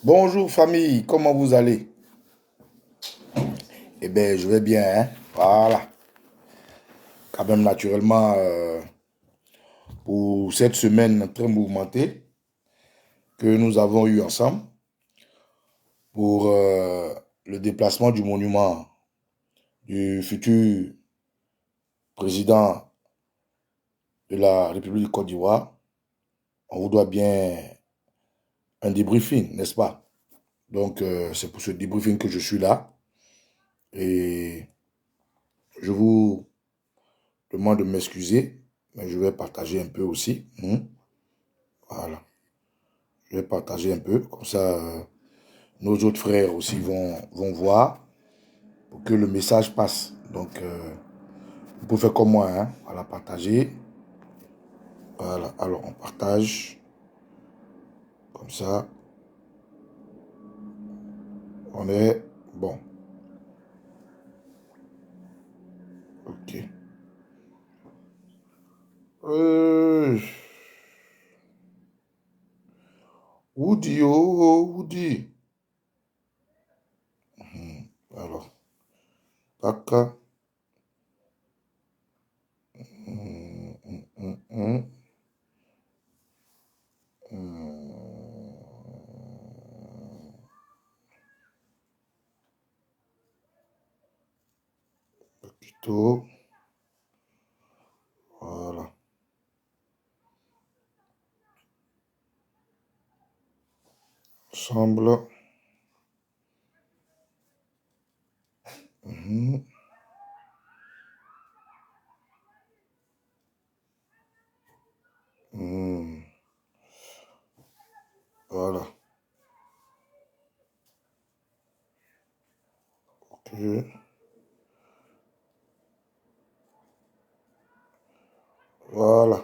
Bonjour famille, comment vous allez? Eh bien, je vais bien, hein? Voilà. Quand même, naturellement, pour cette semaine très mouvementée que nous avons eue ensemble pour le déplacement du monument du futur président de la République de Côte d'Ivoire, on vous doit bien un débriefing, n'est-ce pas? Donc, c'est pour ce débriefing que je suis là et je vous demande de m'excuser, mais je vais partager un peu aussi. Voilà. Je vais partager un peu, comme ça nos autres frères aussi vont voir pour que le message passe. Donc, vous pouvez faire comme moi, hein. Voilà, partager. Voilà, alors on partage. Comme ça, on est bon. Ok. Euh, Woody, oh, Woody. Alors, tac. Hum, hum, hum, hum. Plutôt, voilà. Semble. Mhm, voilà. Ok. Voilà.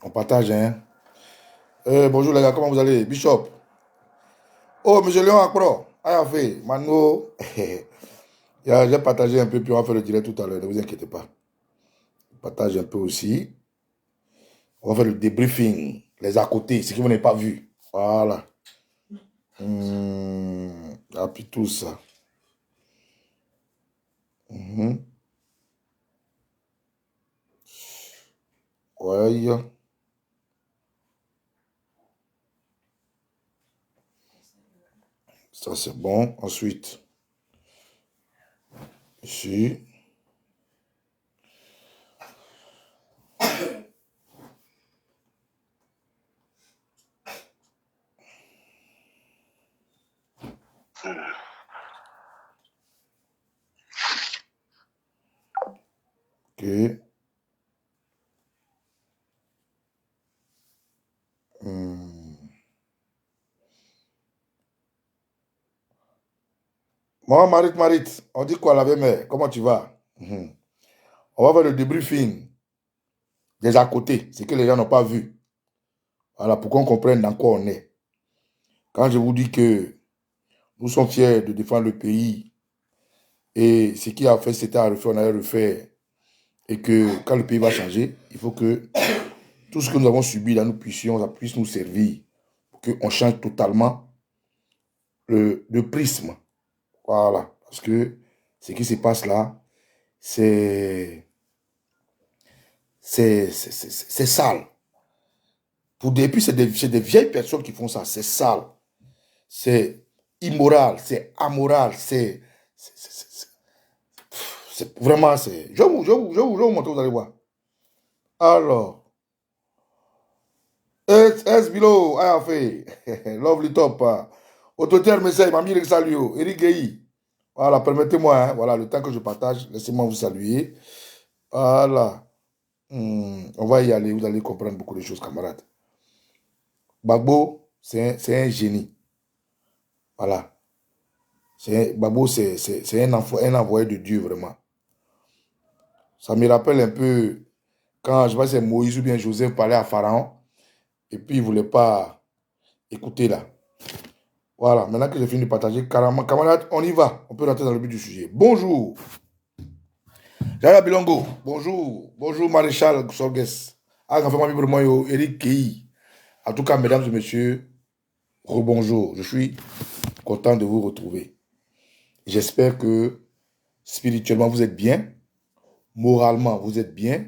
On partage, hein. Bonjour les gars, comment vous allez? Bishop. Oh, Monsieur Léon Akpro. Ah, fait, Mano. J'ai partagé un peu, puis on va faire le direct tout à l'heure, ne vous inquiétez pas. Partage un peu aussi. On va faire le débriefing, les à côté, ce que vous n'avez pas vu. Voilà. Ah, puis tout ça. Mhm. Ouais. Ça, c'est bon. Ensuite, ici. Ok. Hmm. Moi, Marit, on dit quoi la mère? Comment tu vas? Mhm. On va faire le débriefing des à côté, ce que les gens n'ont pas vu. Voilà, pour qu'on comprenne dans quoi on est. Quand je vous dis que nous sommes fiers de défendre le pays et ce qui a fait, c'était à refaire, on allait refaire. Et que quand le pays va changer, il faut que tout ce que nous avons subi, là, nous puissions, ça puisse nous servir. Pour qu'on change totalement le prisme. Voilà. Parce que ce qui se passe là, c'est sale. Et puis, c'est des vieilles personnes qui font ça. C'est sale. C'est immoral. C'est amoral. C'est vraiment, c'est... Je vais vous montrer, vous allez voir. Alors, Bilo, I have a lovely top. Autotère Messei, Mamie le salut, Eric Gueye. Voilà, permettez-moi, hein, voilà, le temps que je partage, laissez-moi vous saluer. Voilà. On va y aller, vous allez comprendre beaucoup de choses, camarades. Bagbo, c'est un génie. Voilà. Bagbo, c'est un envoyé de Dieu, vraiment. Ça me rappelle un peu quand, je sais pas si c'est Moïse ou bien Joseph parlait à Pharaon, et puis il ne voulait pas écouter là. Voilà, maintenant que j'ai fini de partager, carrément, camarades, on y va. On peut rentrer dans le but du sujet. Bonjour, Jaya Bilongo. Bonjour, bonjour, Maréchal Sorges. Ah, enfin, moi, Eric Kei. En tout cas, mesdames et messieurs, Rebonjour, je suis content de vous retrouver. J'espère que spirituellement vous êtes bien, moralement vous êtes bien,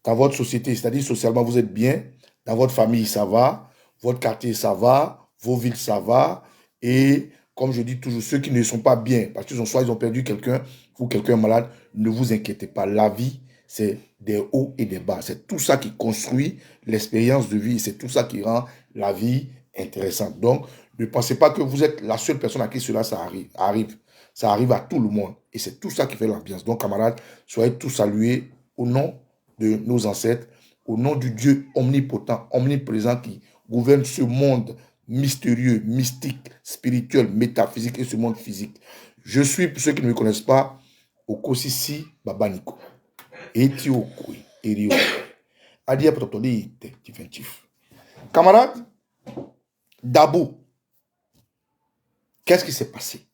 dans votre société, c'est-à-dire socialement vous êtes bien, dans votre famille ça va, votre quartier ça va, vos villes ça va, et comme je dis toujours, ceux qui ne sont pas bien, parce qu'ils ont soit ils ont perdu quelqu'un ou quelqu'un malade, ne vous inquiétez pas, la vie c'est des hauts et des bas, c'est tout ça qui construit l'expérience de vie, c'est tout ça qui rend la vie intéressante. Donc, ne pensez pas que vous êtes la seule personne à qui cela ça arrive. Ça arrive à tout le monde. Et c'est tout ça qui fait l'ambiance. Donc, camarades, soyez tous salués au nom de nos ancêtres, au nom du Dieu omnipotent, omniprésent qui gouverne ce monde mystérieux, mystique, spirituel, métaphysique et ce monde physique. Je suis, pour ceux qui ne me connaissent pas, Okosisi Babaniko. Etiokui, Erio. Adia Protoli, Tiventif. Camarades, Dabo, qu'est-ce qui s'est passé?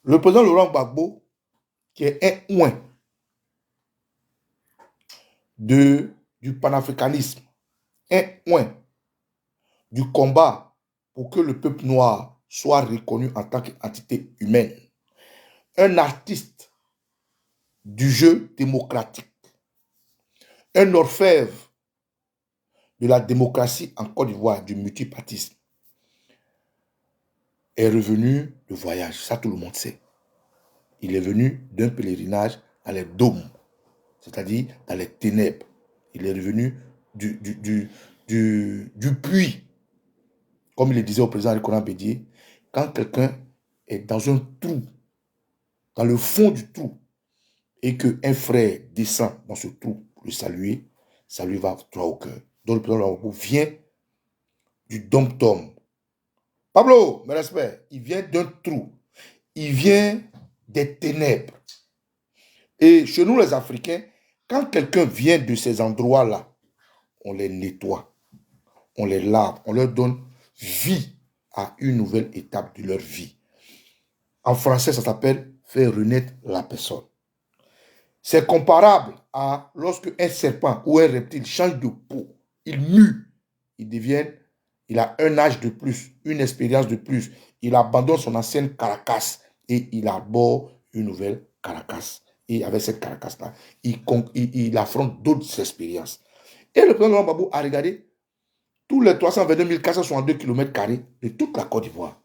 Le président Laurent Gbagbo, qui est un ouin du panafricanisme, un ouin du combat pour que le peuple noir soit reconnu en tant qu'entité humaine, un artiste du jeu démocratique, un orfèvre de la démocratie en Côte d'Ivoire, du multipartisme, est revenu de voyage. Ça, tout le monde sait. Il est venu d'un pèlerinage dans les dômes, c'est-à-dire dans les ténèbres. Il est revenu du puits. Comme il le disait au président Rikonan Bédié, quand quelqu'un est dans un trou, dans le fond du trou, et qu'un frère descend dans ce trou pour le saluer, ça lui va droit au cœur. Donc le président Laurent vient du dom-tom. Pablo, mes respects, il vient d'un trou. Il vient des ténèbres. Et chez nous, les Africains, quand quelqu'un vient de ces endroits-là, on les nettoie, on les lave, on leur donne vie à une nouvelle étape de leur vie. En français, ça s'appelle faire renaître la personne. C'est comparable à lorsque un serpent ou un reptile change de peau, il mue, il a un âge de plus, une expérience de plus, il abandonne son ancienne caracasse et il arbore une nouvelle caracasse. Et avec cette caracasse-là, il affronte d'autres expériences. Et le président Laurent Gbagbo a regardé tous les 322 462 km² de toute la Côte d'Ivoire.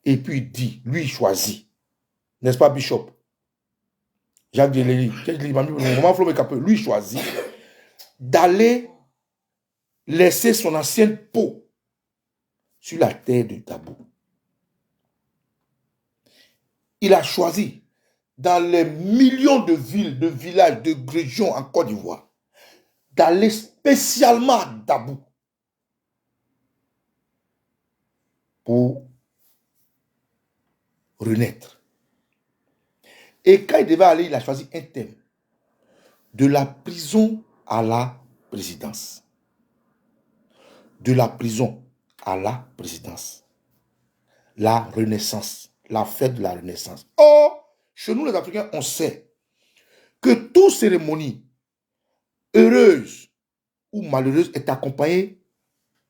Et puis il dit, lui il choisit, n'est-ce pas Bishop? Jacques Deléry, lui choisit d'aller laisser son ancienne peau sur la terre de Dabo. Il a choisi dans les millions de villes, de villages, de régions en Côte d'Ivoire d'aller spécialement à Dabo pour renaître. Et quand il devait aller, il a choisi un thème. De la prison à la présidence. De la prison à la présidence. La renaissance. La fête de la renaissance. Or, chez nous les Africains, on sait que toute cérémonie heureuse ou malheureuse est accompagnée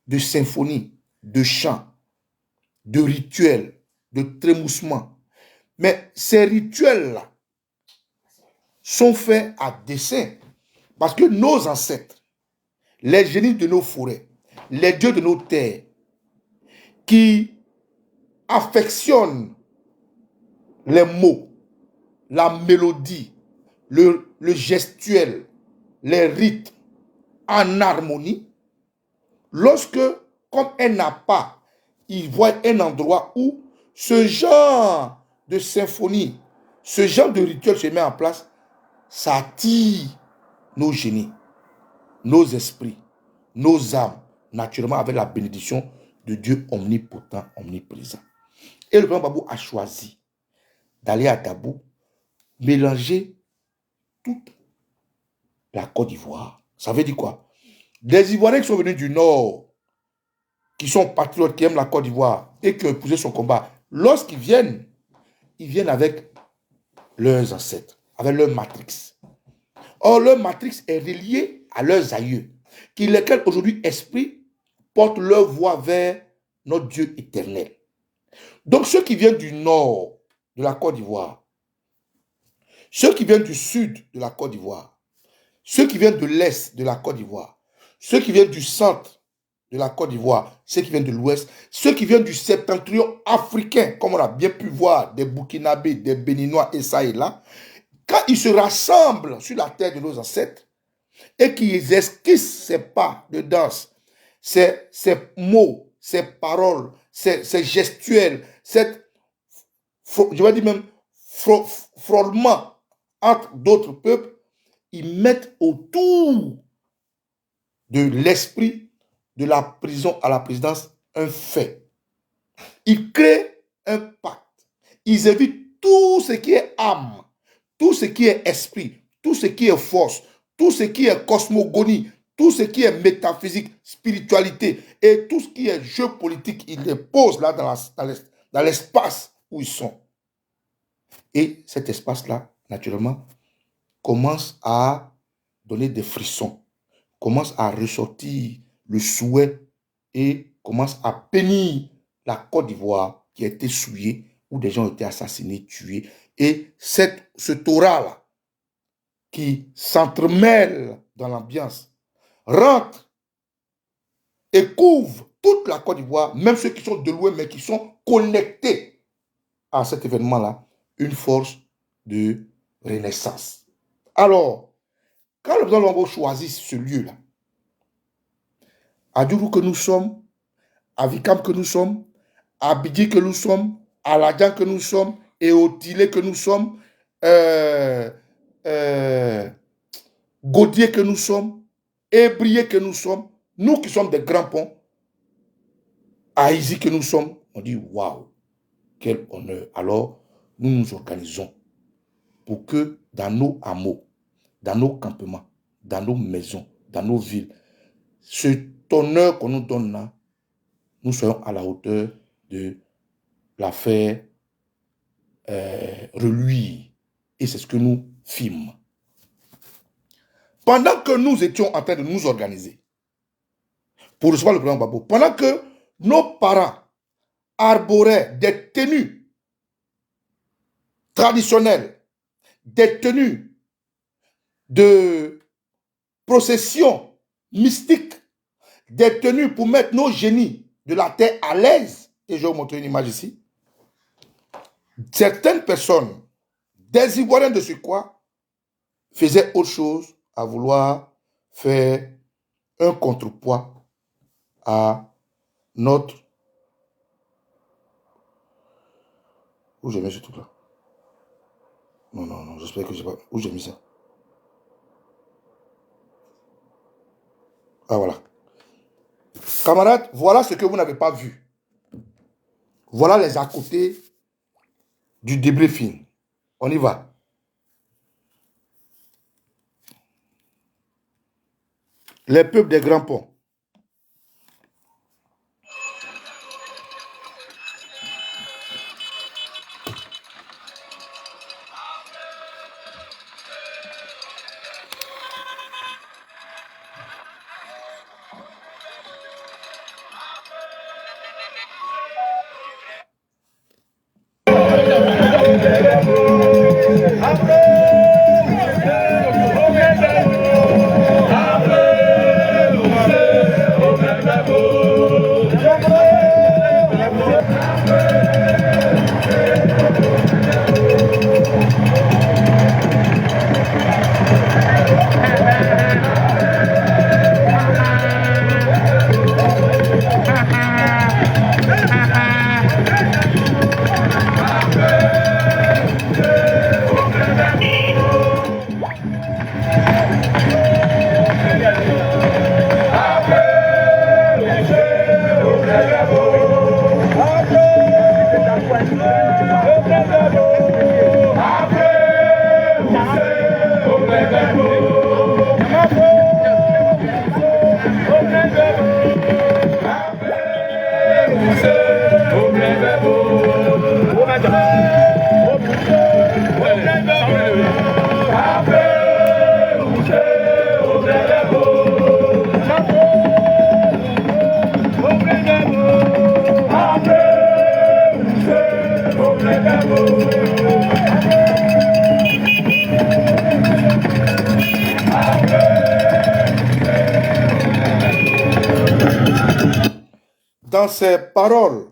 de symphonies, de chants, de rituels, de trémoussements. Mais ces rituels-là sont faits à dessein. Parce que nos ancêtres, les génies de nos forêts, les dieux de nos terres, qui affectionnent les mots, la mélodie, le gestuel, les rythmes en harmonie, lorsque, comme elle n'a pas, il voit un endroit où ce genre de symphonie, ce genre de rituel se met en place, ça attire nos génies, nos esprits, nos âmes, naturellement avec la bénédiction de Dieu omnipotent, omniprésent. Et le président Gbagbo a choisi d'aller à Dabo, mélanger toute la Côte d'Ivoire. Ça veut dire quoi? Des Ivoiriens qui sont venus du Nord, qui sont patriotes, qui aiment la Côte d'Ivoire et qui ont épousé son combat, lorsqu'ils viennent, ils viennent avec leurs ancêtres, avec leur matrix. Or, leur matrix est reliée à leurs aïeux, lesquels aujourd'hui expriment portent leur voix vers notre Dieu éternel. Donc ceux qui viennent du nord de la Côte d'Ivoire, ceux qui viennent du sud de la Côte d'Ivoire, ceux qui viennent de l'est de la Côte d'Ivoire, ceux qui viennent du centre de la Côte d'Ivoire, ceux qui viennent de l'ouest, ceux qui viennent du septentrion africain, comme on a bien pu voir, des Burkinabés, des Béninois et ça et là, quand ils se rassemblent sur la terre de nos ancêtres et qu'ils esquissent ces pas de danse, ces mots, ces paroles, ces gestuels, je vais dire même frôlement entre d'autres peuples, ils mettent autour de l'esprit de la prison à la présidence un fait. Ils créent un pacte. Ils évitent tout ce qui est âme, tout ce qui est esprit, tout ce qui est force, tout ce qui est cosmogonie, tout ce qui est métaphysique, spiritualité et tout ce qui est jeu politique, ils les posent là dans l'espace où ils sont. Et cet espace-là, naturellement, commence à donner des frissons, commence à ressortir le souhait et commence à bénir la Côte d'Ivoire qui a été souillée, où des gens ont été assassinés, tués. Et ce Torah-là, qui s'entremêle dans l'ambiance, rentre et couvre toute la Côte d'Ivoire, même ceux qui sont de loin, mais qui sont connectés à cet événement-là, une force de renaissance. Alors, quand le président Longo choisit ce lieu-là, à Djourou que nous sommes, à Vikam que nous sommes, à Bidji que nous sommes, à Ladjan que nous sommes, et au Tilé que nous sommes, Gaudier que nous sommes, Ébrié que nous sommes, nous qui sommes des grands ponts, Haïti que nous sommes, on dit waouh, quel honneur. Alors, nous nous organisons pour que dans nos hameaux, dans nos campements, dans nos maisons, dans nos villes, cet honneur qu'on nous donne là, nous soyons à la hauteur de la faire reluire. Et c'est ce que nous filmons. Pendant que nous étions en train de nous organiser pour recevoir le président Gbagbo, pendant que nos parents arboraient des tenues traditionnelles, des tenues de procession mystique, des tenues pour mettre nos génies de la terre à l'aise, et je vais vous montrer une image ici, certaines personnes, des Ivoiriens de ce quoi, faisaient autre chose à vouloir faire un contrepoids à notre... Où j'ai mis ce truc-là? Non, j'espère que j'ai pas... Où j'ai mis ça? Ah, voilà. Camarades, voilà ce que vous n'avez pas vu. Voilà les à côté du débriefing. On y va. Les peuples des grands ponts. dans ces paroles,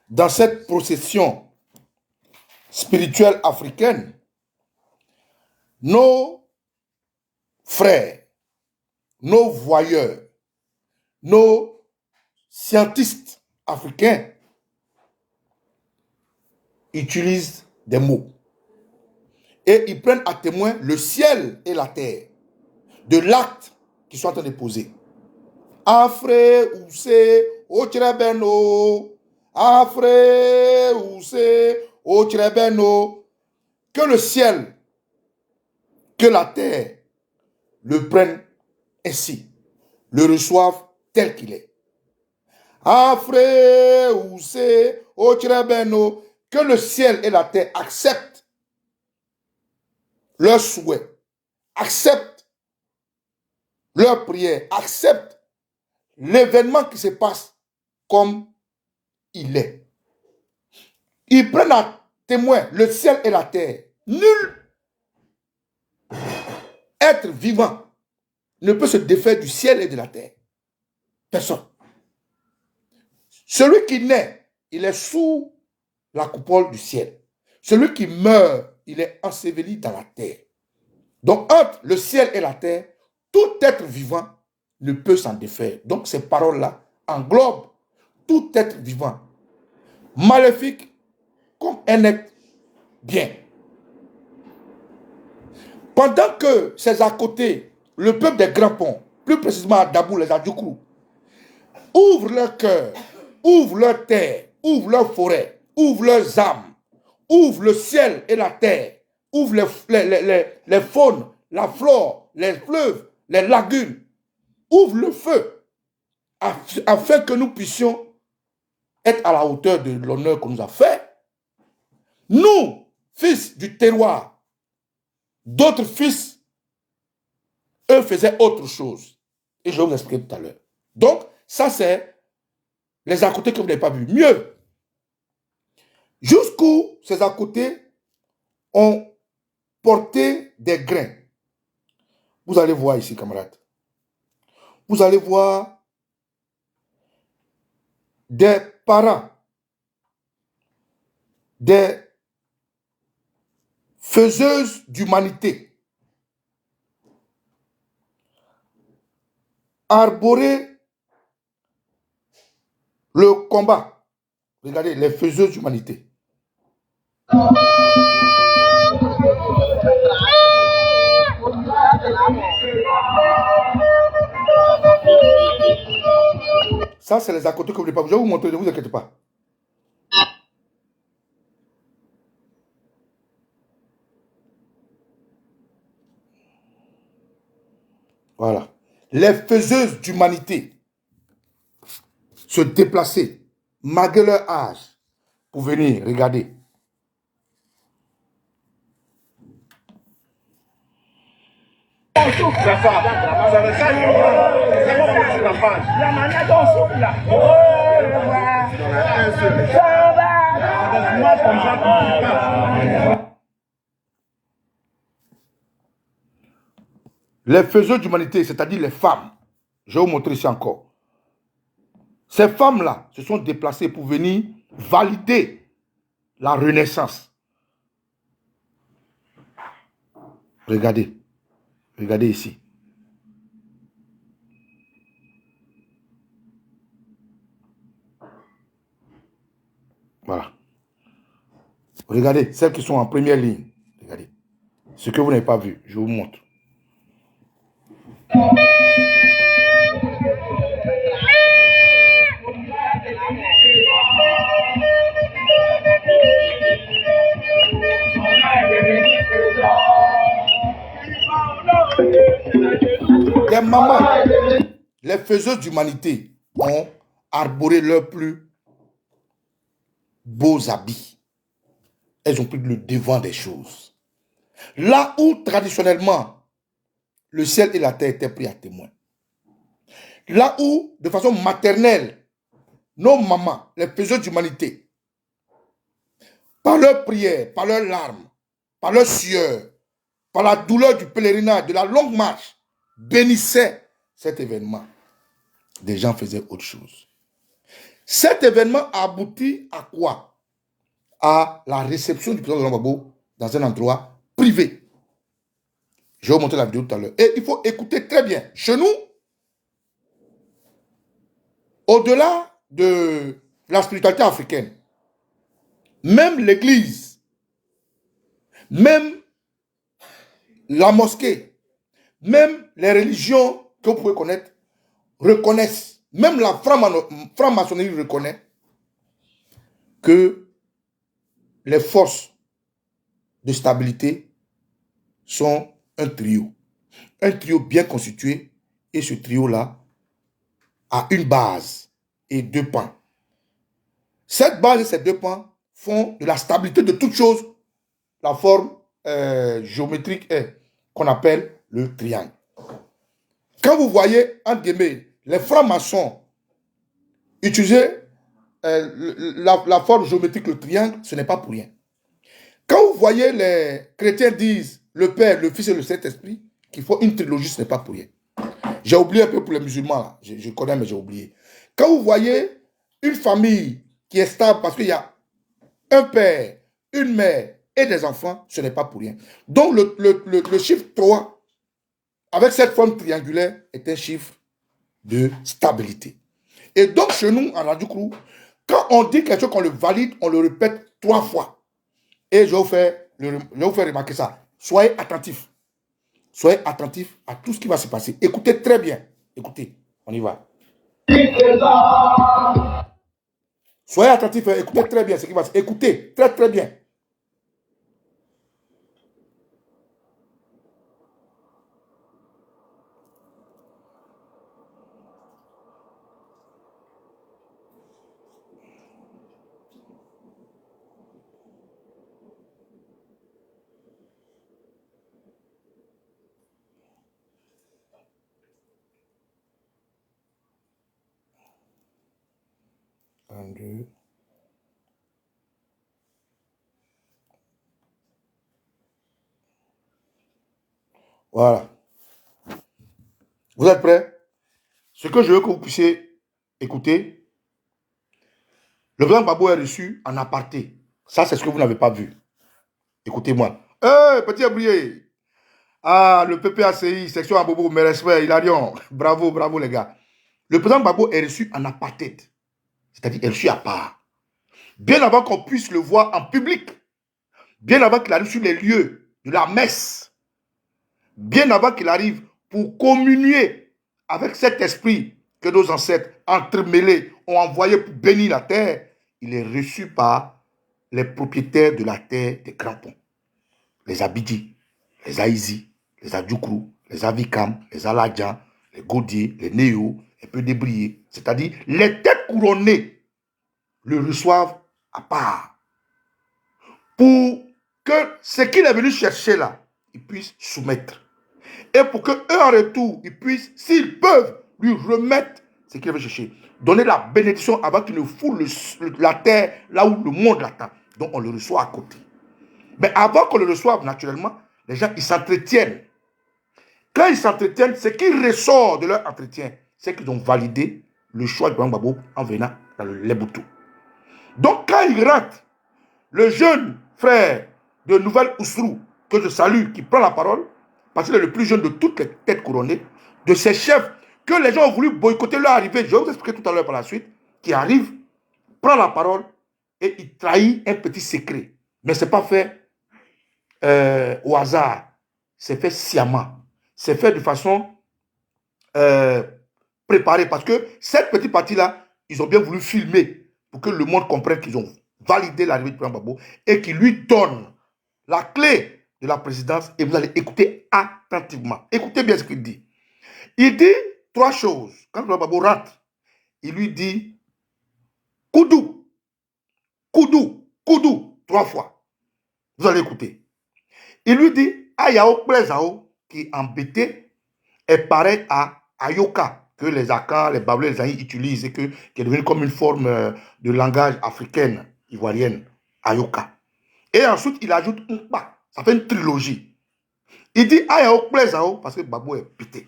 dans cette procession spirituelle africaine, nos frères, nos voyeurs, nos scientifiques africains utilisent des mots. Et ils prennent à témoin le ciel et la terre de l'acte qu'ils sont en train de poser. Afre ouse ochrebeno, afre ouse ochrebeno. Que le ciel, que la terre le prennent ainsi, le reçoivent tel qu'il est. Afre ouse ochrebeno. Que le ciel et la terre acceptent leurs souhaits, acceptent leurs prières, acceptent l'événement qui se passe comme il est. Ils prennent à témoin le ciel et la terre. Nul être vivant ne peut se défaire du ciel et de la terre. Personne. Celui qui naît, il est sous la coupole du ciel. Celui qui meurt, il est enseveli dans la terre. Donc, entre le ciel et la terre, tout être vivant ne peut s'en défaire. Donc, ces paroles-là englobent tout être vivant, maléfique comme un être bien. Pendant que ces à côté, le peuple des Grands Ponts, plus précisément à Dabou, les Adjoukrou, ouvrent leur cœur, ouvrent leur terre, ouvrent leur forêt, ouvrent leurs âmes, ouvrent le ciel et la terre, ouvrent les faunes, la flore, les fleuves, les lagunes, ouvrent le feu, afin que nous puissions être à la hauteur de l'honneur qu'on nous a fait. Nous, fils du terroir, d'autres fils, eux faisaient autre chose. Et je vais vous expliquer tout à l'heure. Donc, ça c'est les à côté que vous n'avez pas vu. Mieux, jusqu'où ces à côté ont porté des grains. Vous allez voir ici, camarades. Vous allez voir des parents, des faiseuses d'humanité, arborer le combat. Regardez, les faiseuses d'humanité. Ça, c'est les à côté que vous ne voulez pas. Je vais vous montrer, ne vous inquiétez pas. Voilà. Les faiseuses d'humanité se déplacer, malgré leur âge, pour venir regarder. Les faiseuses d'humanité, c'est-à-dire les femmes, je vais vous montrer ici encore. Ces femmes-là se sont déplacées pour venir valider la renaissance. Regardez. Regardez ici. Voilà. Regardez, celles qui sont en première ligne. Regardez. Ce que vous n'avez pas vu, je vous montre. Les mamans, les faiseuses d'humanité ont arboré leurs plus beaux habits. Elles ont pris le devant des choses. Là où traditionnellement le ciel et la terre étaient pris à témoin. Là où, de façon maternelle, nos mamans, les faiseuses d'humanité, par leurs prières, par leurs larmes, par leurs sueurs, par la douleur du pèlerinage, de la longue marche, bénissaient cet événement. Des gens faisaient autre chose. Cet événement aboutit à quoi? À la réception du président Laurent Gbagbo dans un endroit privé. Je vais vous montrer la vidéo tout à l'heure. Et il faut écouter très bien. Chez nous, au-delà de la spiritualité africaine, même l'église, même la mosquée, même les religions que vous pouvez connaître, reconnaissent, même la franc-maçonnerie reconnaît que les forces de stabilité sont un trio bien constitué, et ce trio-là a une base et deux pans. Cette base et ces deux pans font de la stabilité de toute chose la forme géométrique qu'on appelle le triangle. Quand vous voyez, entre guillemets, les francs-maçons utiliser la forme géométrique, le triangle, ce n'est pas pour rien. Quand vous voyez les chrétiens disent le Père, le Fils et le Saint-Esprit, qu'il faut une trilogie, ce n'est pas pour rien. J'ai oublié un peu pour les musulmans, là. Je connais, mais j'ai oublié. Quand vous voyez une famille qui est stable parce qu'il y a un père, une mère et des enfants, ce n'est pas pour rien. Donc le chiffre 3, avec cette forme triangulaire, est un chiffre de stabilité. Et donc chez nous, en Radio Crew, quand on dit quelque chose qu'on le valide, on le répète 3 fois. Et je vais vous faire remarquer ça. Soyez attentifs. Soyez attentifs à tout ce qui va se passer. Écoutez très bien. Écoutez, on y va. Soyez attentifs, écoutez très bien ce qui va se passer. Écoutez très très bien. Un, deux. Voilà. Vous êtes prêts? Ce que je veux que vous puissiez écouter, le président Gbagbo est reçu en aparté. Ça, c'est ce que vous n'avez pas vu. Écoutez-moi. Petit abrouillé. Ah, le PPACI, section Abobo, mes respects, Hilarion. Bravo, bravo les gars. Le président Gbagbo est reçu en apartheid. C'est-à-dire, est reçu à part. Bien avant qu'on puisse le voir en public. Bien avant qu'il arrive sur les lieux de la messe. Bien avant qu'il arrive pour communier avec cet esprit que nos ancêtres entremêlés ont envoyé pour bénir la terre, il est reçu par les propriétaires de la terre des Grands Ponts. Les Abidji, les Aïzi, les Adjoukrou, les Avikam, les Aladjan, les Gaudier, les Néo, les peu débriés, c'est-à-dire les têtes couronnées le reçoivent à part. Pour que ce qu'il est venu chercher là, ils puissent soumettre. Et pour qu'eux, en retour, ils puissent, s'ils peuvent, lui remettre ce qu'il veut chercher. Donner la bénédiction avant qu'il ne foule la terre là où le monde l'attend. Donc on le reçoit à côté. Mais avant qu'on le reçoive, naturellement, les gens, ils s'entretiennent. Quand ils s'entretiennent, ce qui ressort de leur entretien, c'est qu'ils ont validé le choix de Laurent Gbagbo en venant dans le Leboutou. Donc quand il rentre, le jeune frère de Nouvelle-Oussrou, que je salue, qui prend la parole, parce qu'il est le plus jeune de toutes les têtes couronnées, de ces chefs que les gens ont voulu boycotter leur arrivée, je vais vous expliquer tout à l'heure par la suite, qui arrive, prend la parole et il trahit un petit secret. Mais ce n'est pas fait au hasard, c'est fait sciemment, c'est fait de façon préparée, parce que cette petite partie-là, ils ont bien voulu filmer pour que le monde comprenne qu'ils ont validé l'arrivée de Laurent Gbagbo et qu'ils lui donnent la clé de la présidence, et vous allez écouter attentivement. Écoutez bien ce qu'il dit. Il dit 3 choses. Quand Laurent Gbagbo rentre, il lui dit Koudou, Koudou, Koudou, 3 fois. Vous allez écouter. Il lui dit Ayao Plezao, qui est embêté, est pareil à Ayoka, que les Akans, les Bablés, les Aïs utilisent, et qui est devenu comme une forme de langage africaine, ivoirienne, Ayoka. Et ensuite, il ajoute Umpa. Ça fait une trilogie. Il dit Ayao Plezao parce que Gbagbo est pété.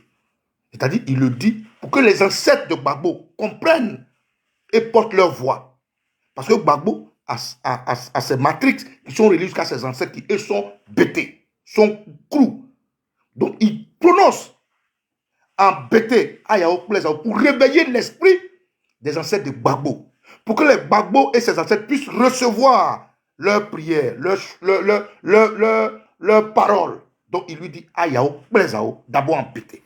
C'est-à-dire, il le dit pour que les ancêtres de Gbagbo comprennent et portent leur voix. Parce que Gbagbo a ses matrix qui sont reliées jusqu'à ses ancêtres qui, eux, sont bêtés, sont crous. Donc, il prononce en bêté Ayao Plezao pour réveiller l'esprit des ancêtres de Gbagbo. Pour que les Gbagbo et ses ancêtres puissent recevoir leurs prières, leurs paroles. Donc, il lui dit Ayao Plezao, d'abord en bêté.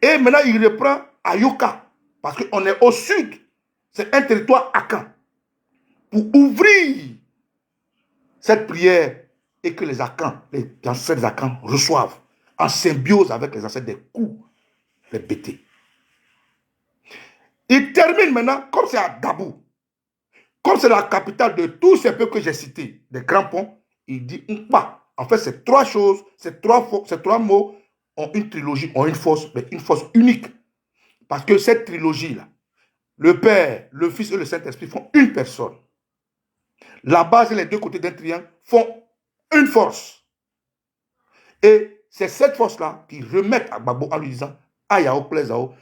Et maintenant, il reprend Ayuka, parce qu'on est au sud. C'est un territoire akan. Pour ouvrir cette prière et que les Akans, les ancêtres des Akans reçoivent en symbiose avec les ancêtres des coups, les bêtés. Il termine maintenant, comme c'est à Dabou, comme c'est la capitale de tous ces peuples que j'ai cités, des grands ponts, il dit Nkpa. En fait, ces trois choses, ces trois mots ont une trilogie, ont une force, mais une force unique. Parce que cette trilogie-là, le Père, le Fils et le Saint-Esprit font une personne. La base et les deux côtés d'un triangle font une force. Et c'est cette force-là qui remet à Gbagbo en lui disant Ayao Plezao.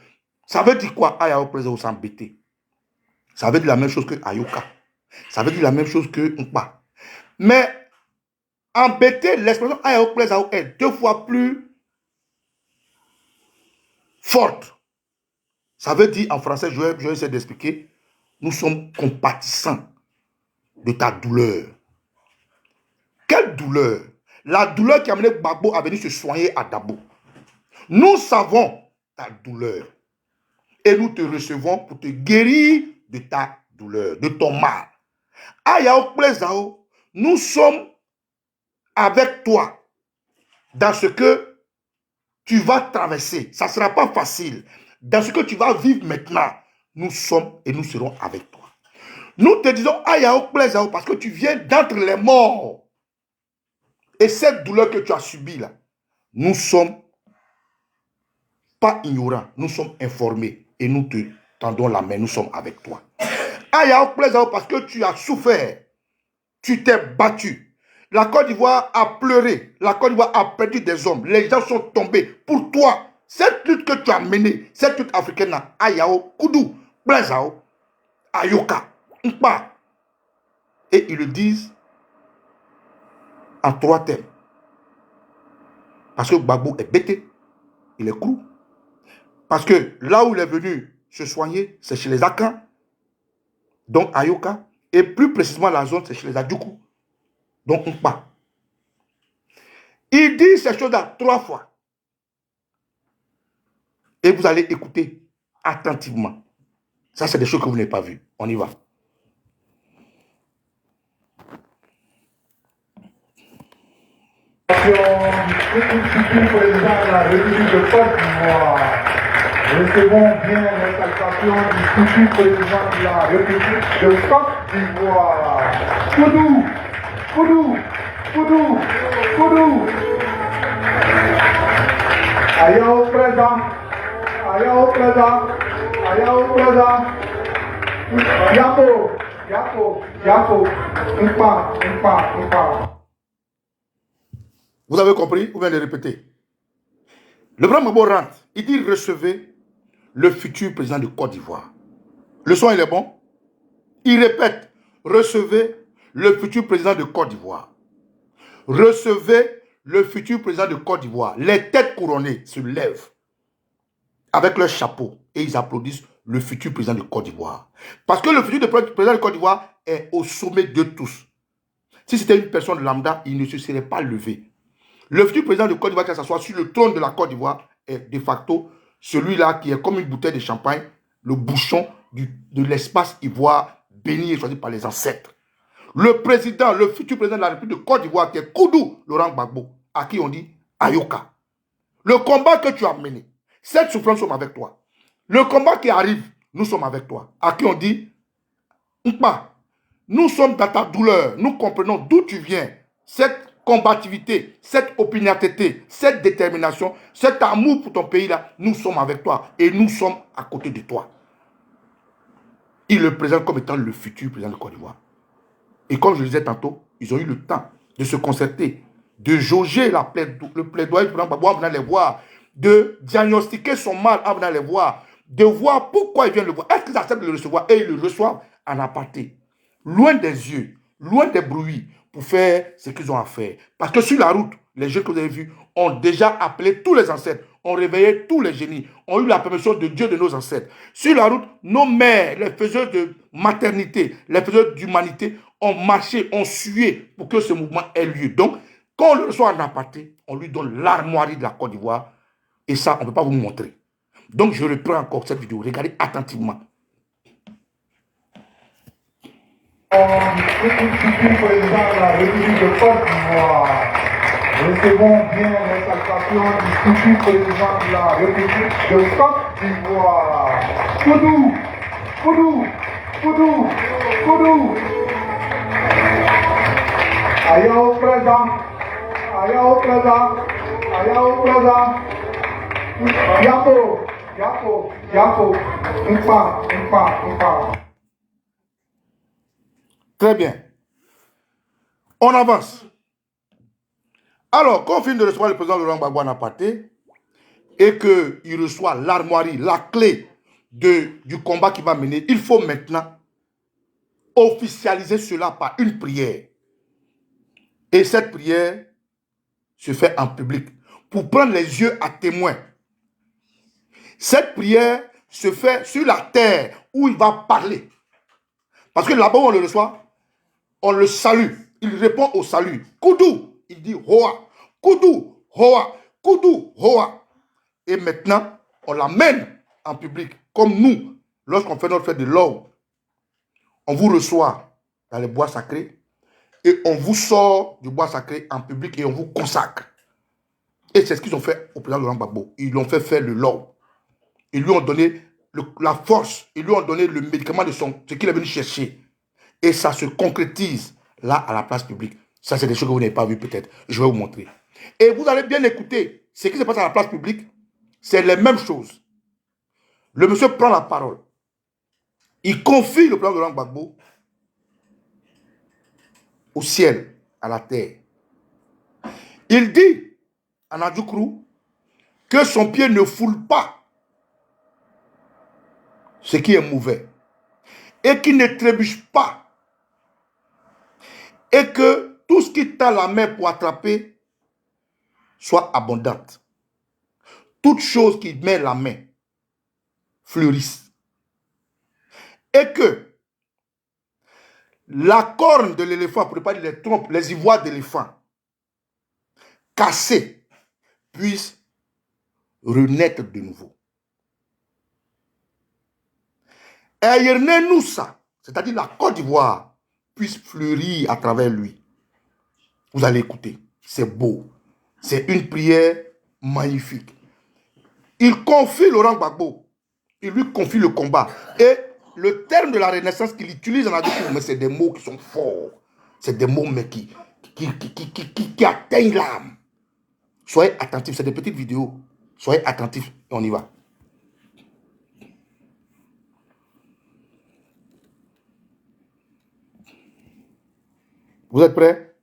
Ça veut dire quoi Ayao Plezao sans bêter? Ça veut dire la même chose que Ayuka. Ça veut dire la même chose que Nkpa. Mais en bêter, l'expression Ayao Plezao est 2 fois plus forte. Ça veut dire en français, je vais essayer d'expliquer, nous sommes compatissants de ta douleur. Quelle douleur? La douleur qui a amené Gbagbo à venir se soigner à Dabo. Nous savons ta douleur. Et nous te recevons pour te guérir de ta douleur, de ton mal. Ayao Plezao, nous sommes avec toi dans ce que tu vas traverser. Ça ne sera pas facile. Dans ce que tu vas vivre maintenant, nous sommes et nous serons avec toi. Nous te disons Ayao Plezao parce que tu viens d'entre les morts. Et cette douleur que tu as subie là, nous ne sommes pas ignorants, nous sommes informés et nous te tendons la main, nous sommes avec toi. Ayao Plezao parce que tu as souffert, tu t'es battu. La Côte d'Ivoire a pleuré, la Côte d'Ivoire a perdu des hommes, les gens sont tombés. Pour toi, cette lutte que tu as menée, cette lutte africaine là, Ayao, Koudou, Plezao, Ayuka, Nkpa. Et ils le disent en 3 thèmes. Parce que Gbagbo est bêté, il est crou. Parce que là où il est venu se soigner, c'est chez les Akans, donc Ayuka, et plus précisément la zone, c'est chez les Adjoukou, donc Nkpa. Il dit ces choses-là 3 fois. Et vous allez écouter attentivement. Ça, c'est des choses que vous n'avez pas vues. On y va. Futur président de la République de Côte d'Ivoire. Recevons bien les salutations du futur président de la République de Côte d'Ivoire. Koudou, Koudou, Koudou, Koudou. Ayao présent, Ayao présent, Ayao présent. Yapo, Yapo, Yapo, Nkpa. Vous avez compris? Vous venez de répéter. Le grand Gbagbo rentre. Il dit recevez le futur président de Côte d'Ivoire. Le son, il est bon? Il répète recevez le futur président de Côte d'Ivoire. Recevez le futur président de Côte d'Ivoire. Les têtes couronnées se lèvent avec leur chapeau et ils applaudissent le futur président de Côte d'Ivoire. Parce que le futur président de Côte d'Ivoire est au sommet de tous. Si c'était une personne lambda, il ne se serait pas levé. Le futur président de Côte d'Ivoire qui s'assoit sur le trône de la Côte d'Ivoire est de facto celui-là qui est comme une bouteille de champagne, le bouchon de l'espace ivoire béni et choisi par les ancêtres. Le président, le futur président de la République de Côte d'Ivoire qui est Koudou Laurent Gbagbo, à qui on dit Ayuka. Le combat que tu as mené, cette souffrance, nous sommes avec toi. Le combat qui arrive, nous sommes avec toi. À qui on dit Nkpa. Nous sommes dans ta douleur, nous comprenons d'où tu viens. Cette combativité, cette opiniâtreté, cette détermination, cet amour pour ton pays-là, nous sommes avec toi et nous sommes à côté de toi. Il le présente comme étant le futur président de Côte d'Ivoire. Et comme je le disais tantôt, ils ont eu le temps de se concerter, de jauger le plaidoyer pour Gbagbo en venant les voir, de diagnostiquer son mal en venant les voir, de voir pourquoi ils viennent le voir. Est-ce qu'ils acceptent de le recevoir? Et ils le reçoivent en aparté, loin des yeux, loin des bruits, pour faire ce qu'ils ont à faire. Parce que sur la route, les jeunes que vous avez vus ont déjà appelé tous les ancêtres, ont réveillé tous les génies, ont eu la permission de Dieu de nos ancêtres. Sur la route, nos mères, les faiseuses de maternité, les faiseuses d'humanité, ont marché, ont sué pour que ce mouvement ait lieu. Donc, quand on le reçoit en aparté, on lui donne l'armoirie de la Côte d'Ivoire. Et ça, on ne peut pas vous montrer. Donc, je reprends encore cette vidéo. Regardez attentivement. Futur président de la République de Côte d'Ivoire, recevons bien les salutations du futur président de la République de Côte d'Ivoire. Koudou, Koudou, Koudou, Koudou. Ayao présent, Ayao présent, Ayao présent. Yapo, Yapo, Yapo, Mpa. Très bien. On avance. Alors, quand on finit de recevoir le président Laurent Gbagbo en aparté et qu'il reçoit l'armoirie, la clé du combat qu'il va mener, il faut maintenant officialiser cela par une prière. Et cette prière se fait en public pour prendre les yeux à témoin. Cette prière se fait sur la terre où il va parler. Parce que là-bas où on le reçoit, on le salue. Il répond au salut. Koudou, il dit Hoa. Koudou, Hoa. Koudou, Hoa. Et maintenant, on l'amène en public. Comme nous, lorsqu'on fait notre fête de l'or, on vous reçoit dans les bois sacrés et on vous sort du bois sacré en public et on vous consacre. Et c'est ce qu'ils ont fait au président Laurent Gbagbo. Ils l'ont fait faire le l'or. Ils lui ont donné la force. Ils lui ont donné le médicament de ce qu'il est venu chercher. Et ça se concrétise là à la place publique. Ça, c'est des choses que vous n'avez pas vues peut-être. Je vais vous montrer. Et vous allez bien écouter. Ce qui se passe à la place publique, c'est les mêmes choses. Le monsieur prend la parole. Il confie le plan de Laurent Gbagbo au ciel, à la terre. Il dit à Nadjoukrou que son pied ne foule pas ce qui est mauvais et qu'il ne trébuche pas et que tout ce qui tend la main pour attraper soit abondante. Toute chose qui met la main fleurisse. Et que la corne de l'éléphant, pour ne pas dire les trompes, les ivoires d'éléphant, cassés, puissent renaître de nouveau. Et Noussa, c'est-à-dire la Côte d'Ivoire, puisse fleurir à travers lui. Vous allez écouter, c'est beau. C'est une prière magnifique. Il confie Laurent Gbagbo, il lui confie le combat. Et le terme de la Renaissance qu'il utilise en Adjoukrou, mais c'est des mots qui sont forts. C'est des mots mais qui atteignent l'âme. Soyez attentifs, c'est des petites vidéos. Soyez attentifs et on y va. Vous êtes prêts?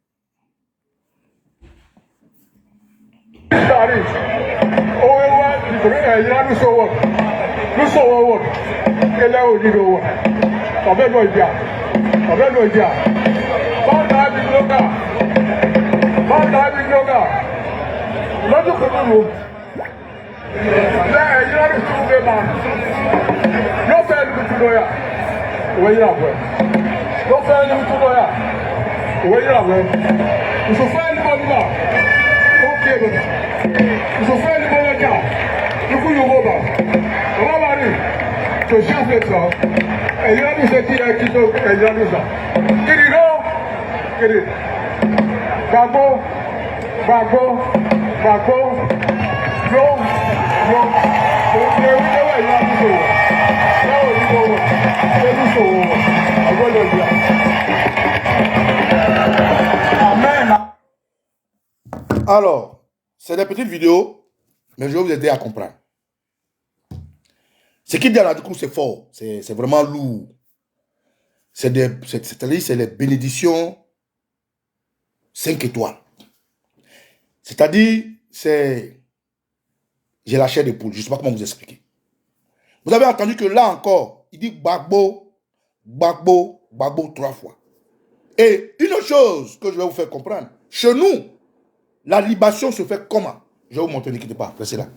Alors, c'est des petites vidéos, mais je vais vous aider à comprendre. Ce qu'il dit à Nadjoukrou, c'est fort, c'est vraiment lourd. C'est-à-dire, c'est les bénédictions 5 étoiles. C'est-à-dire, j'ai la chair de poule, je ne sais pas comment vous expliquer. Vous avez entendu que là encore, il dit Gbagbo, Gbagbo, Gbagbo 3 fois. Et une autre chose que je vais vous faire comprendre, chez nous, la libation se fait comment? Je vais vous montrer, ne quittez pas, restez là.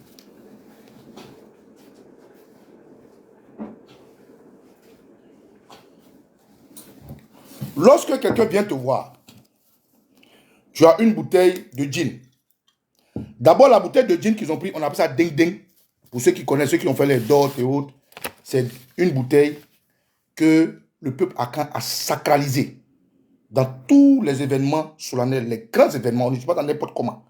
Lorsque quelqu'un vient te voir, tu as une bouteille de gin. D'abord, la bouteille de gin qu'ils ont pris, on appelle ça ding ding. Pour ceux qui connaissent, ceux qui ont fait les dots et autres, c'est une bouteille que le peuple akan a sacralisée dans tous les événements solennels, les grands événements. On ne dit pas dans n'importe comment.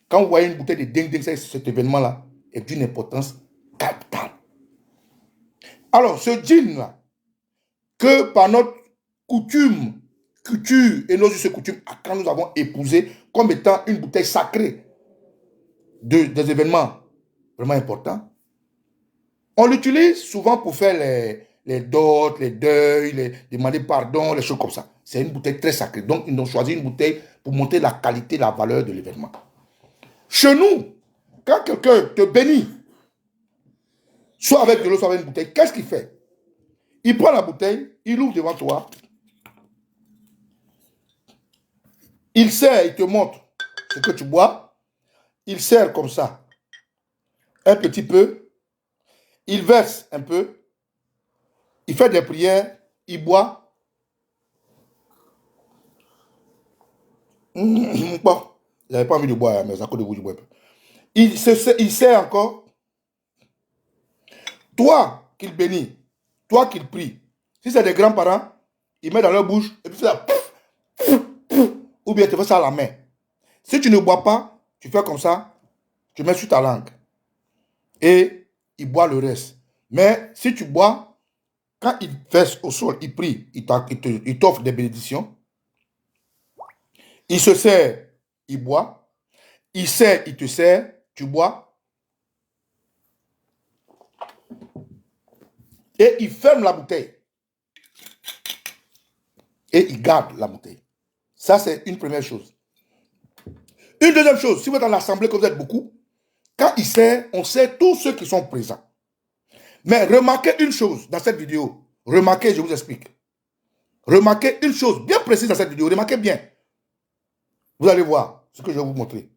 Quand vous voyez une bouteille de ding ding, cet événement-là est d'une importance capitale. Alors, ce gin-là, que par notre coutume, culture et nos us et coutumes, quand nous avons épousé comme étant une bouteille sacrée des événements vraiment importants, on l'utilise souvent pour faire les dots, les deuils, les demander pardon, les choses comme ça. C'est une bouteille très sacrée. Donc, ils ont choisi une bouteille pour montrer la qualité, la valeur de l'événement. Chez nous, quand quelqu'un te bénit, soit avec de l'eau, soit avec une bouteille, qu'est-ce qu'il fait? Il prend la bouteille, il ouvre devant toi, il sert, il te montre ce que tu bois, il sert comme ça, un petit peu, il verse un peu, il fait des prières, il boit. Bon, il n'avait pas envie de boire, mais à cause de vous, je bois un peu. Il sert encore. Toi qu'il bénit, toi qu'il prie. Si c'est des grands-parents, il met dans leur bouche et puis fait ça. Ou bien tu fais ça à la main. Si tu ne bois pas, tu fais comme ça, tu mets sur ta langue. Et il boit le reste. Mais si tu bois, quand il verse au sol, il prie, il t'offre des bénédictions. Il se sert, il boit. Il sert, il te sert, tu bois. Et il ferme la bouteille. Et il garde la bouteille. Ça, c'est une première chose. Une deuxième chose, si vous êtes dans l'assemblée, que vous êtes beaucoup, quand il sert, on sert tous ceux qui sont présents. Mais remarquez une chose dans cette vidéo. Remarquez, je vous explique. Remarquez une chose bien précise dans cette vidéo. Remarquez bien. Vous allez voir ce que je vais vous montrer.